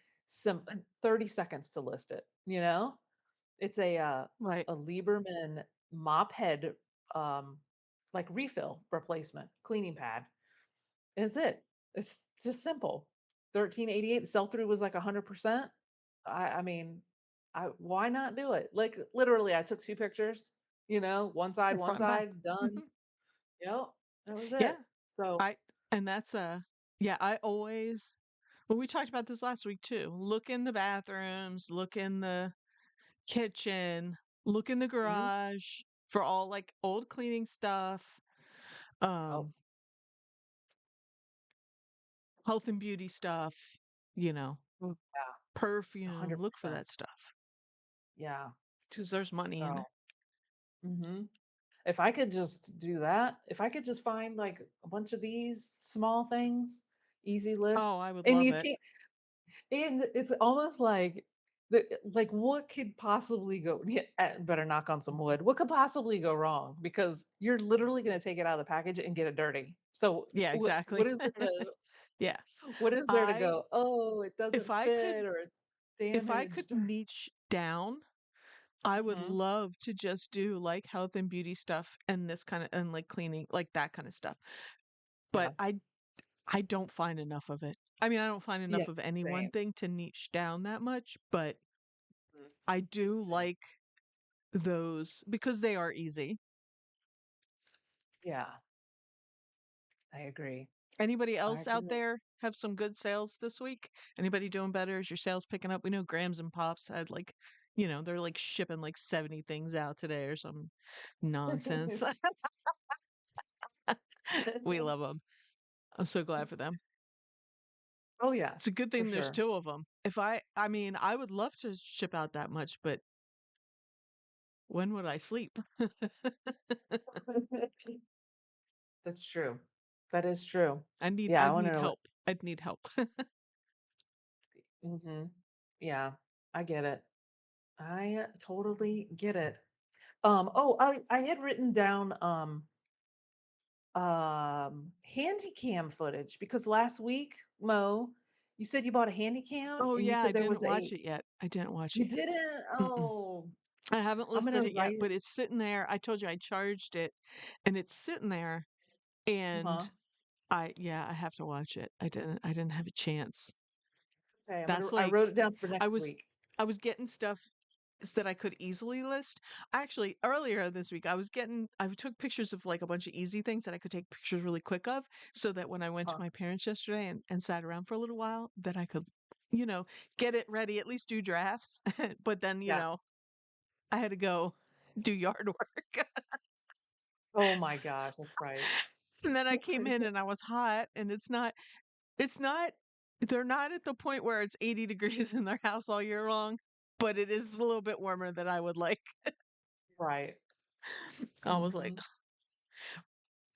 30 seconds to list it, you know? It's Right. a Lieberman mop head, um, like refill replacement cleaning pad. Is it. It's just simple. 13.88. The sell through was like 100%. I mean, I why not do it? Like literally, I took 2 pictures, one Front and back. side, done. Mhm. Yep, that was Yeah. it. So, I and that's yeah, I always well, we talked about this last week too. Look in the bathrooms, look in the kitchen, look in the mhm, garage for all like old cleaning stuff, oh, um, health and beauty stuff, you know, yeah, it's perfume, look for 100%. that stuff Yeah. because there's money in So, there. mhm. If I could just do that, if I could just find like a bunch of these small things, easy Oh, list, I would and love you it. can't. And it's almost like what could possibly go yeah, better knock on some wood. What could possibly go wrong? Because you're literally gonna take it out of the package and get it dirty. So Yeah, what exactly. is there to Yeah. what is there to I go, "Oh, it if doesn't I could fit or it's if I could damaged," or niche down, I would Mhm. love to just do like health and beauty stuff and this kind of and like cleaning, like that kind of stuff. Yeah. But I don't find enough of it. I mean, I don't find Yeah, enough of any one same. thing to niche down that much, but Mhm. I do Same. like those because they are easy. Yeah, I agree. Anybody I else out agree. there have some good sales this week? Anybody doing better? Is your sales picking up? We know Grams and Pops had like, they're like shipping like 70 things out today or some nonsense. We love them. I'm so glad for them. Oh, yeah, It's a good for thing there's sure. two of them. I mean, I would love to ship out that much, but when would I sleep? That's true. That is true. Yeah, I I'd wanna need know what help. I'd need help. mhm. Yeah, I get it. I totally get it. Oh, I had written down, handy cam footage because last week, Mo, you said you bought a handy cam Oh and you yeah, I said there didn't was watch it yet. I didn't watch you it yet. didn't? Mm-mm. Oh, I haven't I'm listed gonna it yet, write but it's sitting there. I told you I charged it and it's sitting there uh-huh. and yeah, I have to watch it. I didn't have a chance. Okay, That's I wrote like it down for I next was week. I was getting stuff that I could easily list. Actually, earlier this week, I took pictures of like a bunch of easy things that I could take pictures really quick of so that when I went to Uh-huh. my parents yesterday and sat around for a little while, that I could, you know, get it ready, at least do drafts. But then, Yeah. I had to go do yard work. Oh my gosh, that's right. And then I came in and I was hot and it's not they're not at the point where it's 80 degrees in their house all year long, but it is a little bit warmer than I would like. Right. I was like, Mhm.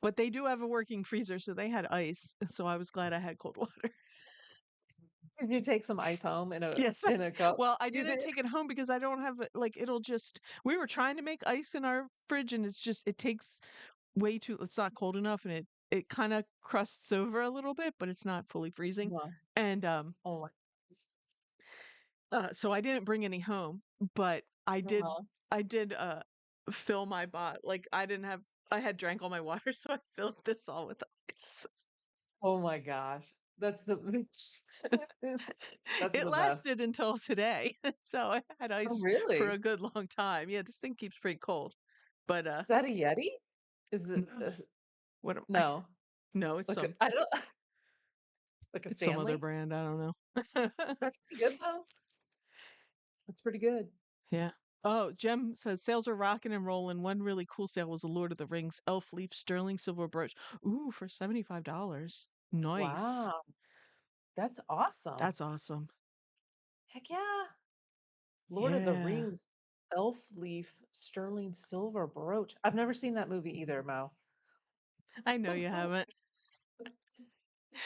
but they do have a working freezer, so they had ice, so I was glad I had cold water. Did you take some ice home Yes. in a cup? Well, I You didn't did? take it home because I don't have it like, it'll just we were trying to make ice in our fridge, and it takes way too it's not cold enough, and it kinda crusts over a little bit, but it's not fully freezing, Uh-huh. and, Oh my so I didn't bring any home, but uh-huh. I did, fill my like, I had drank all my water, so I filled this all with ice. Oh my gosh. That's the that's It the best. lasted until today, so I had Oh, ice for a really? good long time. Yeah, this thing keeps pretty cold, but, Is that a Yeti? Is it no. What am I no, no, it's like a some I don't like a it's some other Stanley? brand, I don't know. That's pretty good though. That's pretty good. Yeah. Oh, Jem says, "Sales are rocking and rolling. One really cool sale was a Lord of the Rings elf leaf sterling silver brooch. Ooh, for $75. Nice. Wow, that's awesome. That's awesome. Heck yeah. Lord of the Yeah. Rings elf leaf sterling silver brooch. I've never seen that movie either, Mo. I know you haven't.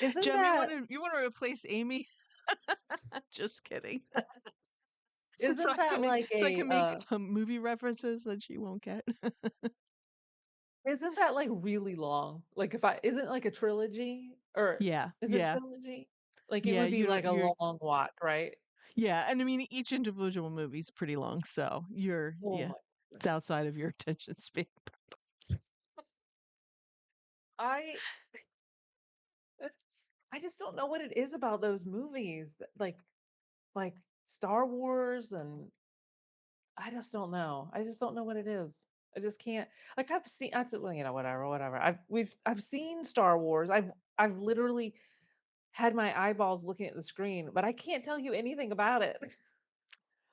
Isn't Jem, that you wanna replace Amy? Just kidding. isn't that like So I a can make, movie references that she won't get. Isn't that, like, really long? Like, if I isn't it like a trilogy? Or Yeah, is it a yeah, trilogy? Like, it yeah, would be you like don't a you're long watch, right? yeah, and I mean, each individual movie is pretty long, so Oh yeah, my it's goodness. outside of your attention span. I I just don't know what it is about those movies that like Star Wars, and I just don't know. I just don't know what it is. I just can't like I said, well, whatever, whatever. I've seen Star Wars. I've literally had my eyeballs looking at the screen, but I can't tell you anything about it.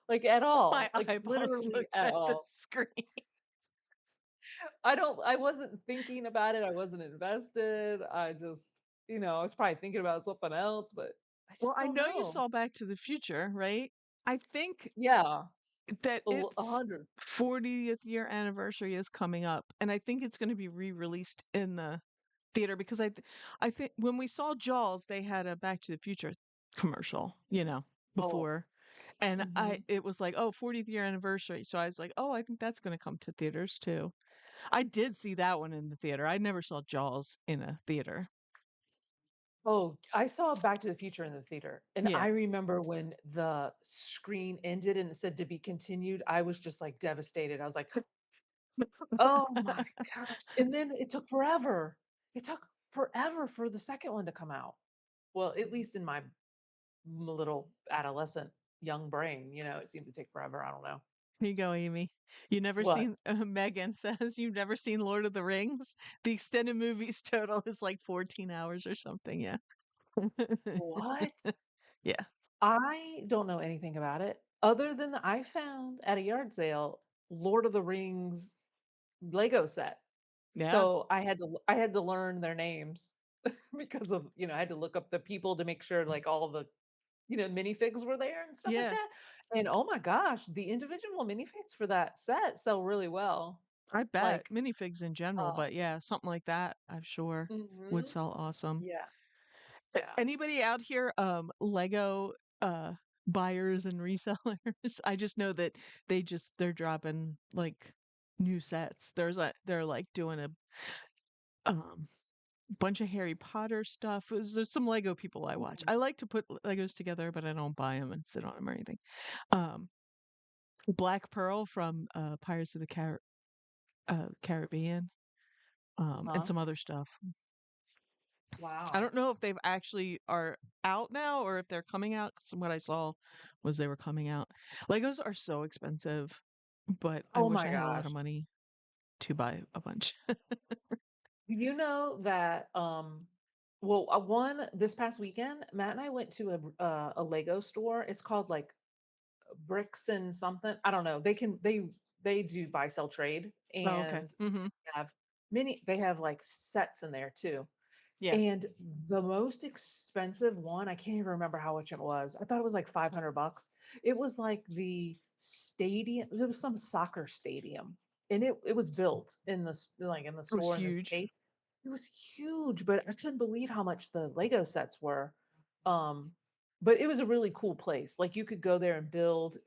Like at My all. Like eyeballs literally looked at at the all. screen. I wasn't thinking about it. I wasn't invested. I just, I was probably thinking about something else, but I Well, just I don't know you know. saw Back to the Future, right? I think Yeah, that a its 100. 40th year anniversary is coming up, and I think it's gonna be re-released in the theater because I think when we saw Jaws, they had a Back to the Future commercial, Oh, before, and mhm. it was like, "Oh, 40th year anniversary," so I was like, "Oh, I think that's gonna come to theaters too." I did see that one in the theater. I never saw Jaws in a theater. Oh, I saw Back to the Future in the theater, and I Yeah. remember when the screen ended and it said to be continued, I was just, like, devastated. I was like, "Oh my gosh," and then it took forever. It took forever for the second one to come out. Well, at least in my little adolescent young brain, it seemed to take forever. I don't know. Here you go, Amy. You never What? seen Megan says you've never seen Lord of the Rings? The extended movies total is like 14 hours or something, yeah. What? Yeah. I don't know anything about it other than that I found at a yard sale Lord of the Rings Lego set. Yeah. So I had to learn their names because of, I had to look up the people to make sure like all the, minifigs were there and stuff like Yeah. that. And oh my gosh, the individual minifigs for that set sell really well. I bet Like, minifigs in general, uh, but yeah, something like that, I'm sure would mhm. sell awesome. Yeah, yeah. Anybody out here, Lego, uh, buyers and resellers? I just know that they're dropping, like, new sets. They're, like, doing a, um, bunch of Harry Potter stuff. There's some Lego people I watch. Ooh, I like to put Legos together, but I don't buy them and sit on them or anything. Um, Black Pearl from, Pirates of the Caribbean, and uh-huh. some other stuff. I Wow. don't know if they've actually are out now or if they're coming out, 'cause what I saw was they were coming out. Legos are so expensive, but I Oh wish my I had a lot of gosh. money to buy a bunch. Do you know that, well, one this past weekend, Matt and I went to a Lego store. It's called like Bricks and something. I don't know. They do buy sell trade, Oh, okay. and Mhm. they have like sets in there too. Yeah. And the most expensive one, I can't even remember how much it was. I thought it was like 500 bucks. It was like the stadium, it was some soccer stadium. And it was built in like in the It was store in this huge. case. It was huge, but I couldn't believe how much the Lego sets were. Um, but it was a really cool place. Like you could go there and build.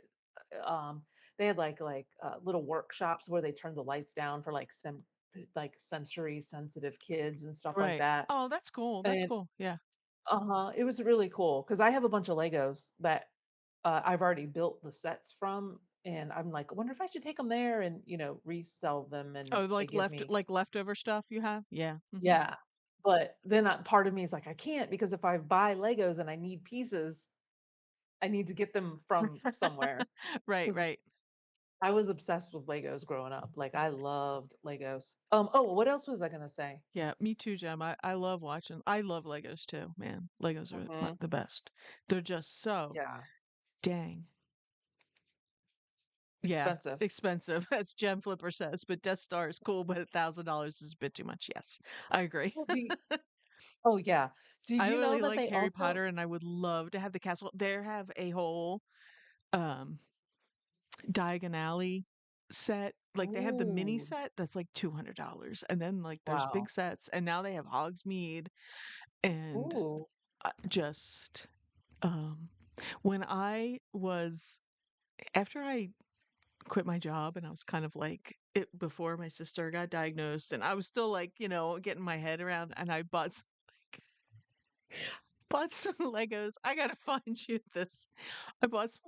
Um, they had little workshops where they turned the lights down for like sensory sensitive kids and stuff like Right. that. Oh, that's cool. That's And cool. Yeah. uh-huh, it was really cool because I have a bunch of Legos that I've already built the sets from, and I'm like, I wonder if I should take them there and resell them, Oh, and they give me like leftover stuff you have? Yeah. Mhm. yeah. But then part of me is like, I can't because if I buy Legos and I need pieces, I need to get them from somewhere Right, because right. I was obsessed with Legos growing up. Like I loved Legos. Oh, what else was I gonna say? Yeah, me too, Jem. I love watching. I love Legos too, man. Legos are Hmm. the best. They're just so Yeah, dang. Yeah, expensive. expensive, as Gem Flipper says, but Death Star is cool, but $1,000 is a bit too much. Yes, I agree. Well, oh yeah. Did I you know really that like they Harry also? Potter, and I would love to have the castle. There have a whole um Diagon Alley set. Like they have the mini Ooh, set that's like $200, and then like there's big wow. sets, and now they have Hogsmeade and Ooh. just um when I was after I quit my job and I was kind of like it before my sister got diagnosed, and I was still like, getting my head around, and I bought some Legos. I gotta find you this. I bought some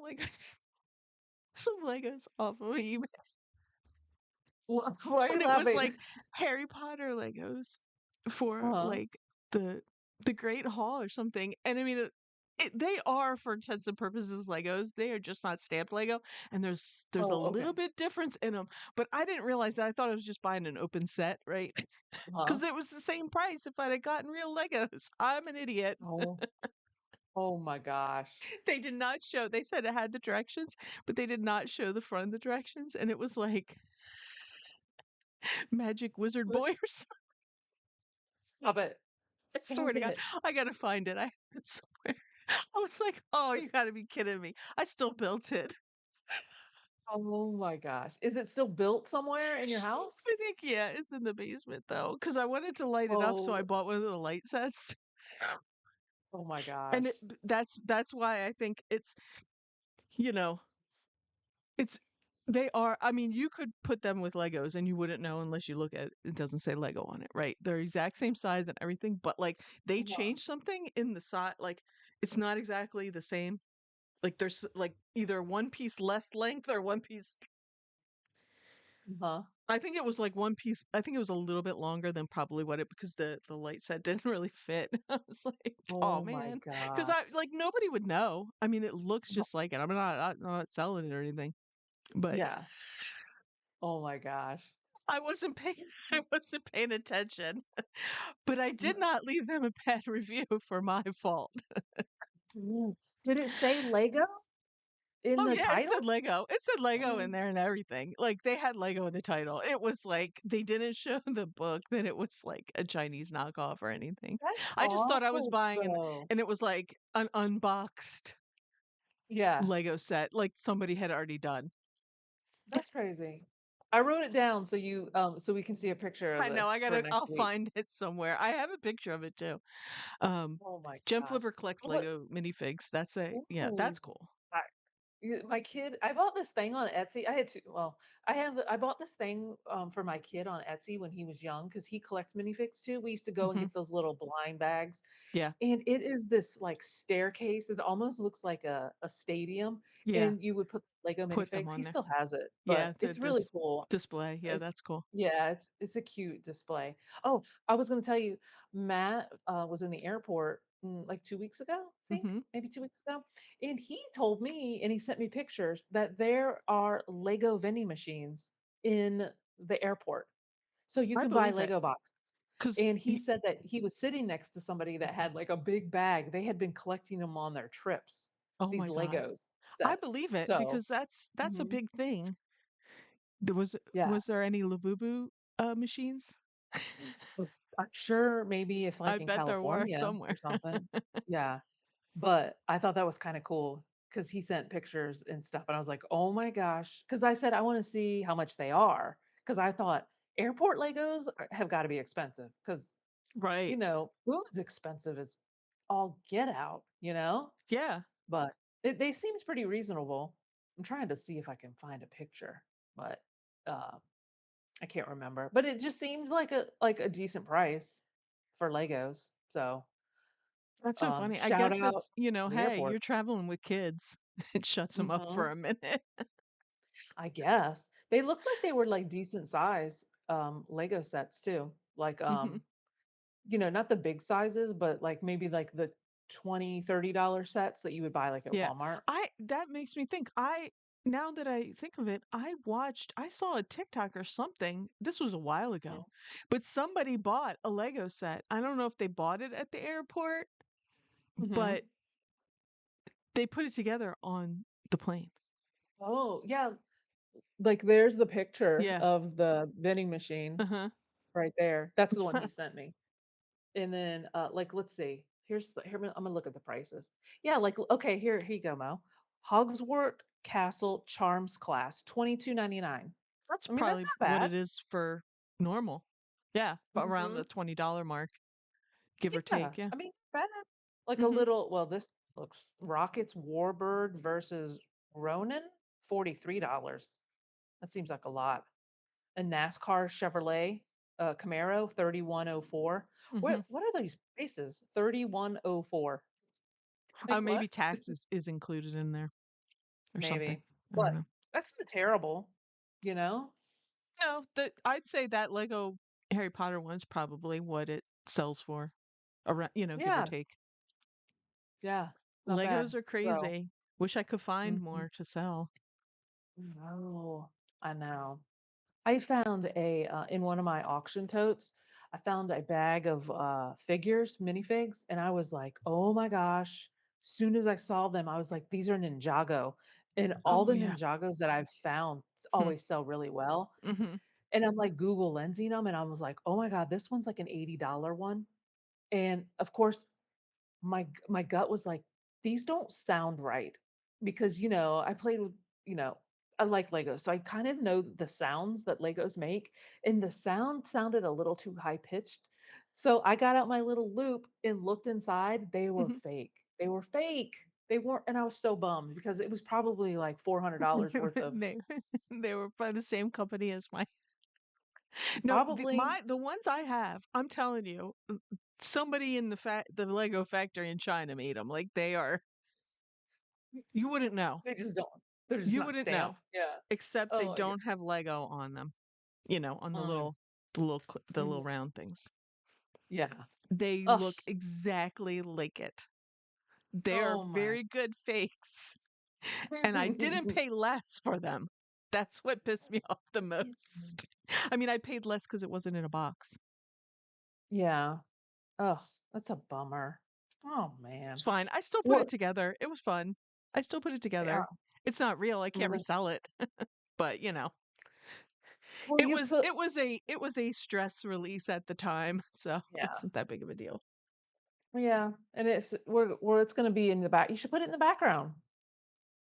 some Legos off of eBay, Why are and you it was laughing? like Harry Potter Legos for Uh-huh. like the Great Hall or something. And I mean, they are for intents and purposes Legos. They are just not stamped Lego, and there's a Oh, little okay. bit difference in them. But I didn't realize that. I thought I was just buying an open set, right? Uh-huh. Because it was the same price if I'd have gotten real Legos. I'm an idiot. Oh, oh my gosh. They did not show. They said it had the directions, but they did not show the front of the directions, and it was like Magic Wizard What? Boy or something. Stop it. I swear Stop to God, it. I gotta find it. I have it somewhere. I was like, "Oh, you gotta be kidding me." I still built it. Oh my gosh. Is it still built somewhere in your house? I think, yeah, it's in the basement though, because I wanted to light it up, so I Oh, bought one of the light sets. oh my And gosh. that's why I think you know, it's they are, I mean, you could put them with Legos and you wouldn't know unless you look at it. It doesn't say Lego on it, right? They're exact same size and everything, but like they Uh-huh. changed something in the side, like it's not exactly the same. Like there's like either one piece less length or one piece. Uh-huh. I think it was like one piece. I think it was a little bit longer than probably what it, because the light set didn't really fit. I was like, oh Oh my man, because I gosh. like nobody would know. I mean, it looks No, just like it. I'm not selling it or anything, but yeah. Oh my gosh. I wasn't paying. I wasn't paying attention. But I did Mm, not leave them a bad review for my fault. Did it say Lego in Oh the yeah, it title? said Lego. It said Lego in Mm, there and everything. Like they had Lego in the title. It was like they didn't show the book that it was like a Chinese knockoff or anything. That's I just thought I was awful buying though. and it was like an unboxed Yeah, Lego set like somebody had already done. that's crazy. I wrote it down so so we can see a picture of I know, this for next I'll week. find it somewhere. I have a picture of it too. Um Oh my Jem gosh. Flipper collects What? Lego minifigs. That's a yeah, Ooh. that's cool. My kid, I bought this thing on Etsy. I had to, well, I bought this thing for my kid on Etsy when he was young because he collects minifigs too. We used to go and Mhm. get those little blind bags. Yeah. And it is this like staircase. It almost looks like a stadium. Yeah. And you would put Lego Put them minifigs. He on there. still has it, Yeah, but it's really cool. display. Yeah, It's that's cool. yeah, it's a cute display. Oh, I was gonna tell you, Matt was in the airport like 2 weeks ago, I think, Mhm. maybe 2 weeks ago, and he told me, and he sent me pictures that there are Lego vending machines in the airport, so you I can buy believe it. Lego boxes. 'Cause And he said that he was sitting next to somebody that had like a big bag. They had been collecting them on their trips, oh these my god. Legos I sets. believe it So, because that's a mhm, big thing. yeah. Was there any Labubu, machines? But I'm sure maybe if, I like, in bet there were California or somewhere. something. Yeah, but I thought that was kinda cool because he sent pictures and stuff, and I was like, "Oh my gosh," because I said, "I wanna see how much they are," because I thought airport Legos have gotta be expensive because Right. food's expensive as all get out, you know? Yeah. But they seemed pretty reasonable. I'm trying to see if I can find a picture, but, uh I can't remember, but it just seemed like a decent price for Legos. So, That's so funny. I shout guess out it's, to the hey, you're airport. traveling with kids. It shuts them up for Mhm. a minute. I guess. They looked like they were like decent size Lego sets too. Like Mhm. not the big sizes, but like maybe like the 20, $30 sets that you would buy like at Yeah. Walmart. I That makes me think. Now that I think of it, I saw a TikTok or something. This was a while ago, but somebody bought a Lego set. I don't know if they bought it at the airport, but Mhm. they put it together on the plane. Oh, yeah. Like there's the picture Yeah. of the vending machine Uh-huh. right there. That's the one he sent me. And then, like, let's see. I'm gonna look at the prices. Yeah, like, okay, here you go, Mo. Hogsworth Castle Charms class, 22.99. That's I mean, that's probably not what bad. it is for normal. Yeah, but around Mhm. the $20 mark, give or Yeah, take, yeah. I mean, bad. Like a Mhm. little. Well, this looks Rockets Warbird versus Ronin, $43. That seems like a lot. a NASCAR Chevrolet, Camaro 3104. Mhm. What are these prices? 3104. Like Maybe what? tax is included in there or something. Maybe. I don't But know. that's not terrible, you know? No, that I'd say that Lego Harry Potter one's probably what it sells for, around, give or Yeah, take. yeah, not bad. Legos are So, crazy. Wish I could find mhm. more to sell. No, I know. I found in one of my auction totes, I found a bag of figures, minifigs, and I was like, oh my gosh. Soon as I saw them, I was like, these are Ninjago. And all Oh the yeah. Ninjagos that I've found Hmm. always sell really well. Hmm. And I'm like Google lensing them, and I was like, oh my God, this one's like an $80 one. And of course, my gut was like, "These don't sound right." Because, I played with you know, I like Legos, so I kind of know the sounds that Legos make, and the sound sounded a little too high pitched. So I got out my little loop and looked inside. They were Hmm. fake. They were fake. They weren't, and I was so bummed because it was probably like $400 worth of they they were by the same company as my. No, probably. the ones I have, I'm telling you, somebody in the Lego factory in China made them. Like they are, you wouldn't know. They just don't. They're just You not wouldn't know, stamped. Yeah. except they Oh my god. don't have Lego on them. On Mm, the little mhm. round things. Yeah. They Ugh. look exactly like it. They are Oh my. very good fakes, and I didn't pay less for them. That's what pissed me off the Crazy. most. I mean, I paid less because it wasn't in a box. Yeah. Ugh, that's a bummer. Oh, It's man. fine. I still put it What together. It was fun. I still put it yeah, together. It's not real. I can't really? resell it, but Well, you put it was a stress release at the time, so it yeah, wasn't that big of a deal. yeah, and it's where it's gonna be in the back you should put it in the background,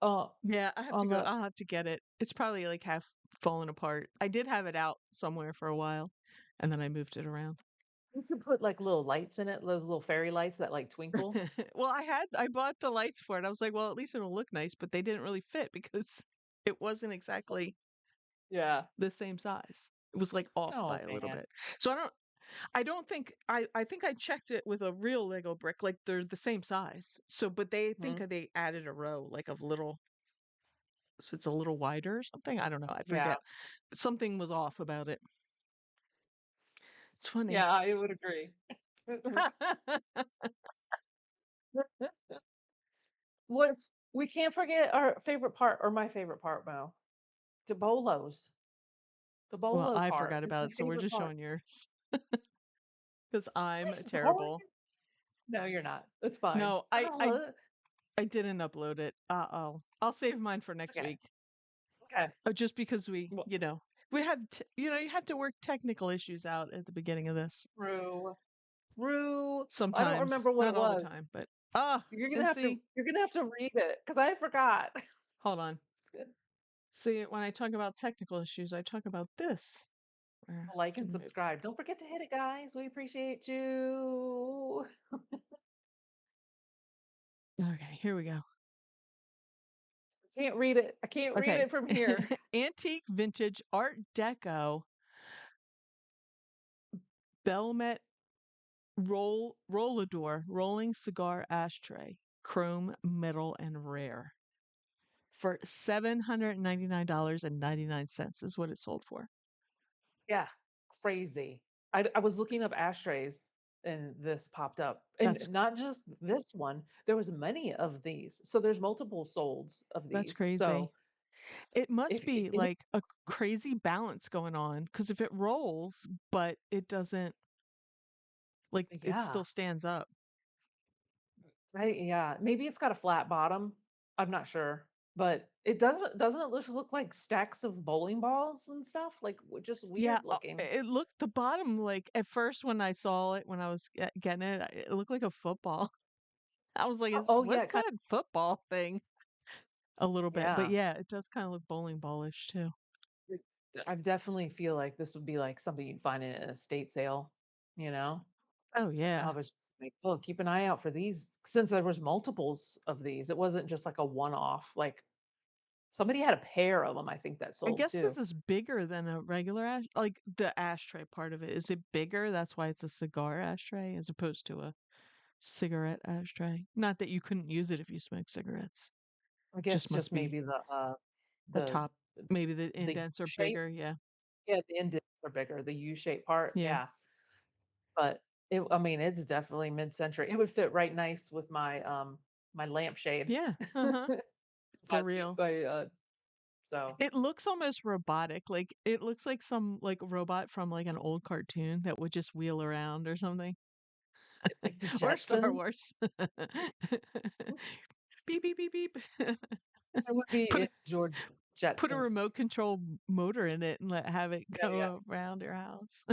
uh, Yeah, I have to on go. the I'll have to get it. It's probably like half fallen apart. I did have it out somewhere for a while, and then I moved it around. you could put, like, little lights in it, those little fairy lights that, like, twinkle. Well, I bought the lights for it. I was like, well, at least it'll look nice, but they didn't really fit because it wasn't exactly Yeah. the same size. It was like off Oh, by a little man. bit. So I don't think I think I checked it with a real Lego brick, like they're the same size. So but they think Mhm. they added a row like of little, so it's a little wider or something. I don't know. I Yeah. forget. Something was off about it. It's funny. Yeah, I would agree. What we can't forget our favorite part or my favorite part, Mo, the bolos. The Well, bolo I part forgot is about my it, so we're favorite just part. showing yours because I'm What? How terrible. No, you're not. It's fine. No, I didn't upload it. I'll save mine for It's next okay. week. Okay. Just because Well, we have you have to work technical issues out at the beginning of this. Rue. Rue. I don't Sometimes, remember what not it all the was. time, but You're and gonna have to see, you're gonna have to read it because I forgot. hold on. See, when I talk about technical issues, I talk about this. Where Like and can move. subscribe. Don't forget to hit it, guys. We appreciate you. Okay, here we go. Can't read it. I can't read Okay. it from here. Antique vintage art deco Belmet Rollador rolling cigar ashtray, chrome, metal, and rare for $799.99 is what it sold for. Yeah, crazy. I was looking up ashtrays and this popped up. And That's not just this one, there was many of these. So there's multiple solds of that's these. crazy. So It must if be and like a crazy balance going on because if it rolls, but it doesn't, like, it yeah, still stands up. yeah, maybe it's got a flat bottom. I'm not sure. But doesn't it just look like stacks of bowling balls and stuff? Like just Yeah, weird looking. it looked the bottom, like at first when I saw it when I was getting it, it looked like a football. I was like, Oh yeah, what's that football thing? A little bit, but yeah. yeah, it does kind of look bowling ballish too. It I definitely feel like this would be like something you'd find in an estate sale, you know? Oh I yeah, was just like, "Oh, keep an eye out for these," since there was multiples of these. It wasn't just like a one-off, like Somebody had a pair of them, I think, that I sold guess too. this is bigger than a regular like, the ashtray part of it. Is it bigger? That's why it's a cigar ashtray as opposed to a cigarette ashtray? Not that you couldn't use it if you smoke cigarettes. I Just guess must just be maybe the the top maybe the the indents are U-shape. bigger, yeah. Yeah, the indents are bigger, the U-shaped part, Yeah. yeah. But I mean, it's definitely mid-century. It would fit right nice with my lampshade. Yeah, uh-huh, My for real. my, so It looks almost robotic, like, it looks like some, like, robot from, like, an old cartoon that would just wheel around or something. like the Or Star Jetsons, Wars. Beep, beep, beep, beep. it would be Put in a George put a Jetsons. remote control motor in it and have it Yeah, yeah. go around your house.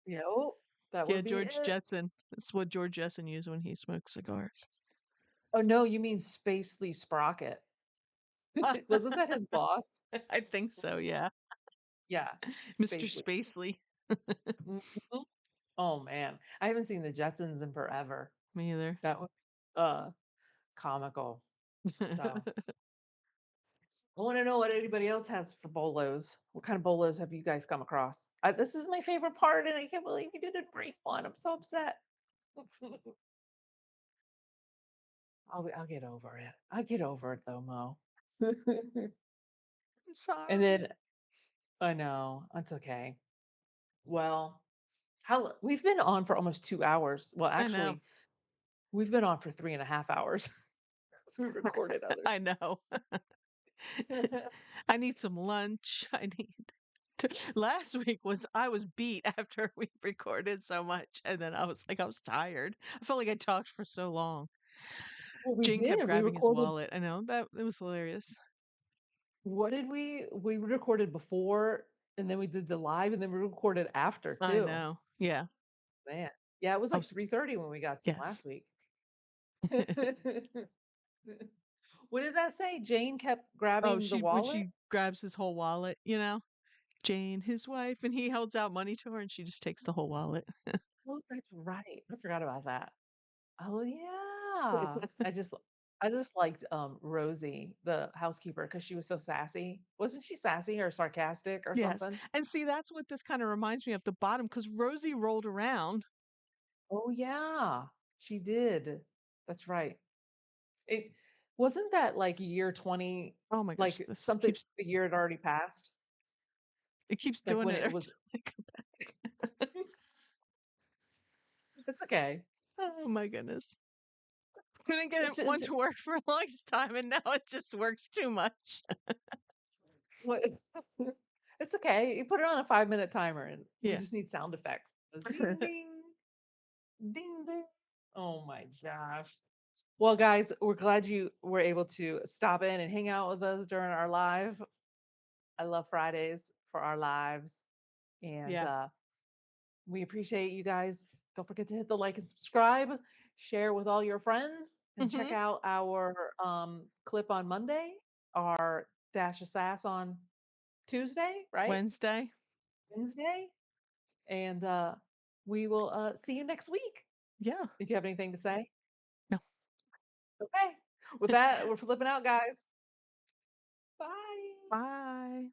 Yeah, oh, that Yeah, would be George it. Jetson. That's what George Jetson used when he smoked cigars. Oh, no, you mean Spacely Sprocket. Wasn't that his boss? I think so, yeah. Yeah, Mr. Spacely. Spacely. Mhm. Oh, man. I haven't seen the Jetsons in forever. Me either. That would comical. So, I wanna know what anybody else has for bolos. What kind of bolos have you guys come across? This is my favorite part, and I can't believe you didn't bring one. I'm so upset. I'll get over it. I'll get over it though, Mo. I'm And sorry. then I know, it's okay. Well, how we've been on for almost 2 hours. Well, I know. actually, we've been on for 3.5 hours. So we recorded others. I know. I need some lunch. I need to last week was I was beat after we recorded so much, and then I was tired. I felt like I talked for so long. Well, we Jane kept did. We grabbing his recorded wallet. I know, that it was hilarious. what did we recorded before, and then we did the live, and then we recorded after I too. know. Yeah. Man. Yeah, it was I like was 3:30 when we got to yes. last week. What did that say? Jane kept Oh, grabbing the she when wallet? she grabs his whole wallet, you know? Jane, his wife, and he holds out money to her and she just takes the whole wallet. Oh, that's right. I forgot about that. Oh, yeah. I just liked, Rosie, the housekeeper, because she was so sassy. Wasn't she sassy or sarcastic or Yes. something? And see, that's what this kind of reminds me of the bottom because Rosie rolled around. Oh, yeah. She did. That's right. It wasn't that, like, year 20, Oh my gosh, like, this something keeps the year had already passed? it keeps Like, doing when it it every was time I come back. it's okay. Oh my goodness. Couldn't get It's it one just to work for a longest time and now it just works too much. what it's okay. You put it on a 5-minute timer, and we Yeah. just need sound effects. Just ding, ding, ding, ding. Oh my gosh. Well, guys, we're glad you were able to stop in and hang out with us during our live. I love Fridays for our lives, and, Yeah. we appreciate you guys. Don't forget to hit the like and subscribe, share with all your friends, and check Mhm. out our clip on Monday, our Dash of Sass on Tuesday, right? Wednesday? Wednesday. And we will see you next week. Yeah. If you have anything to say. No. Okay. With that, we're flipping out, guys. Bye. Bye.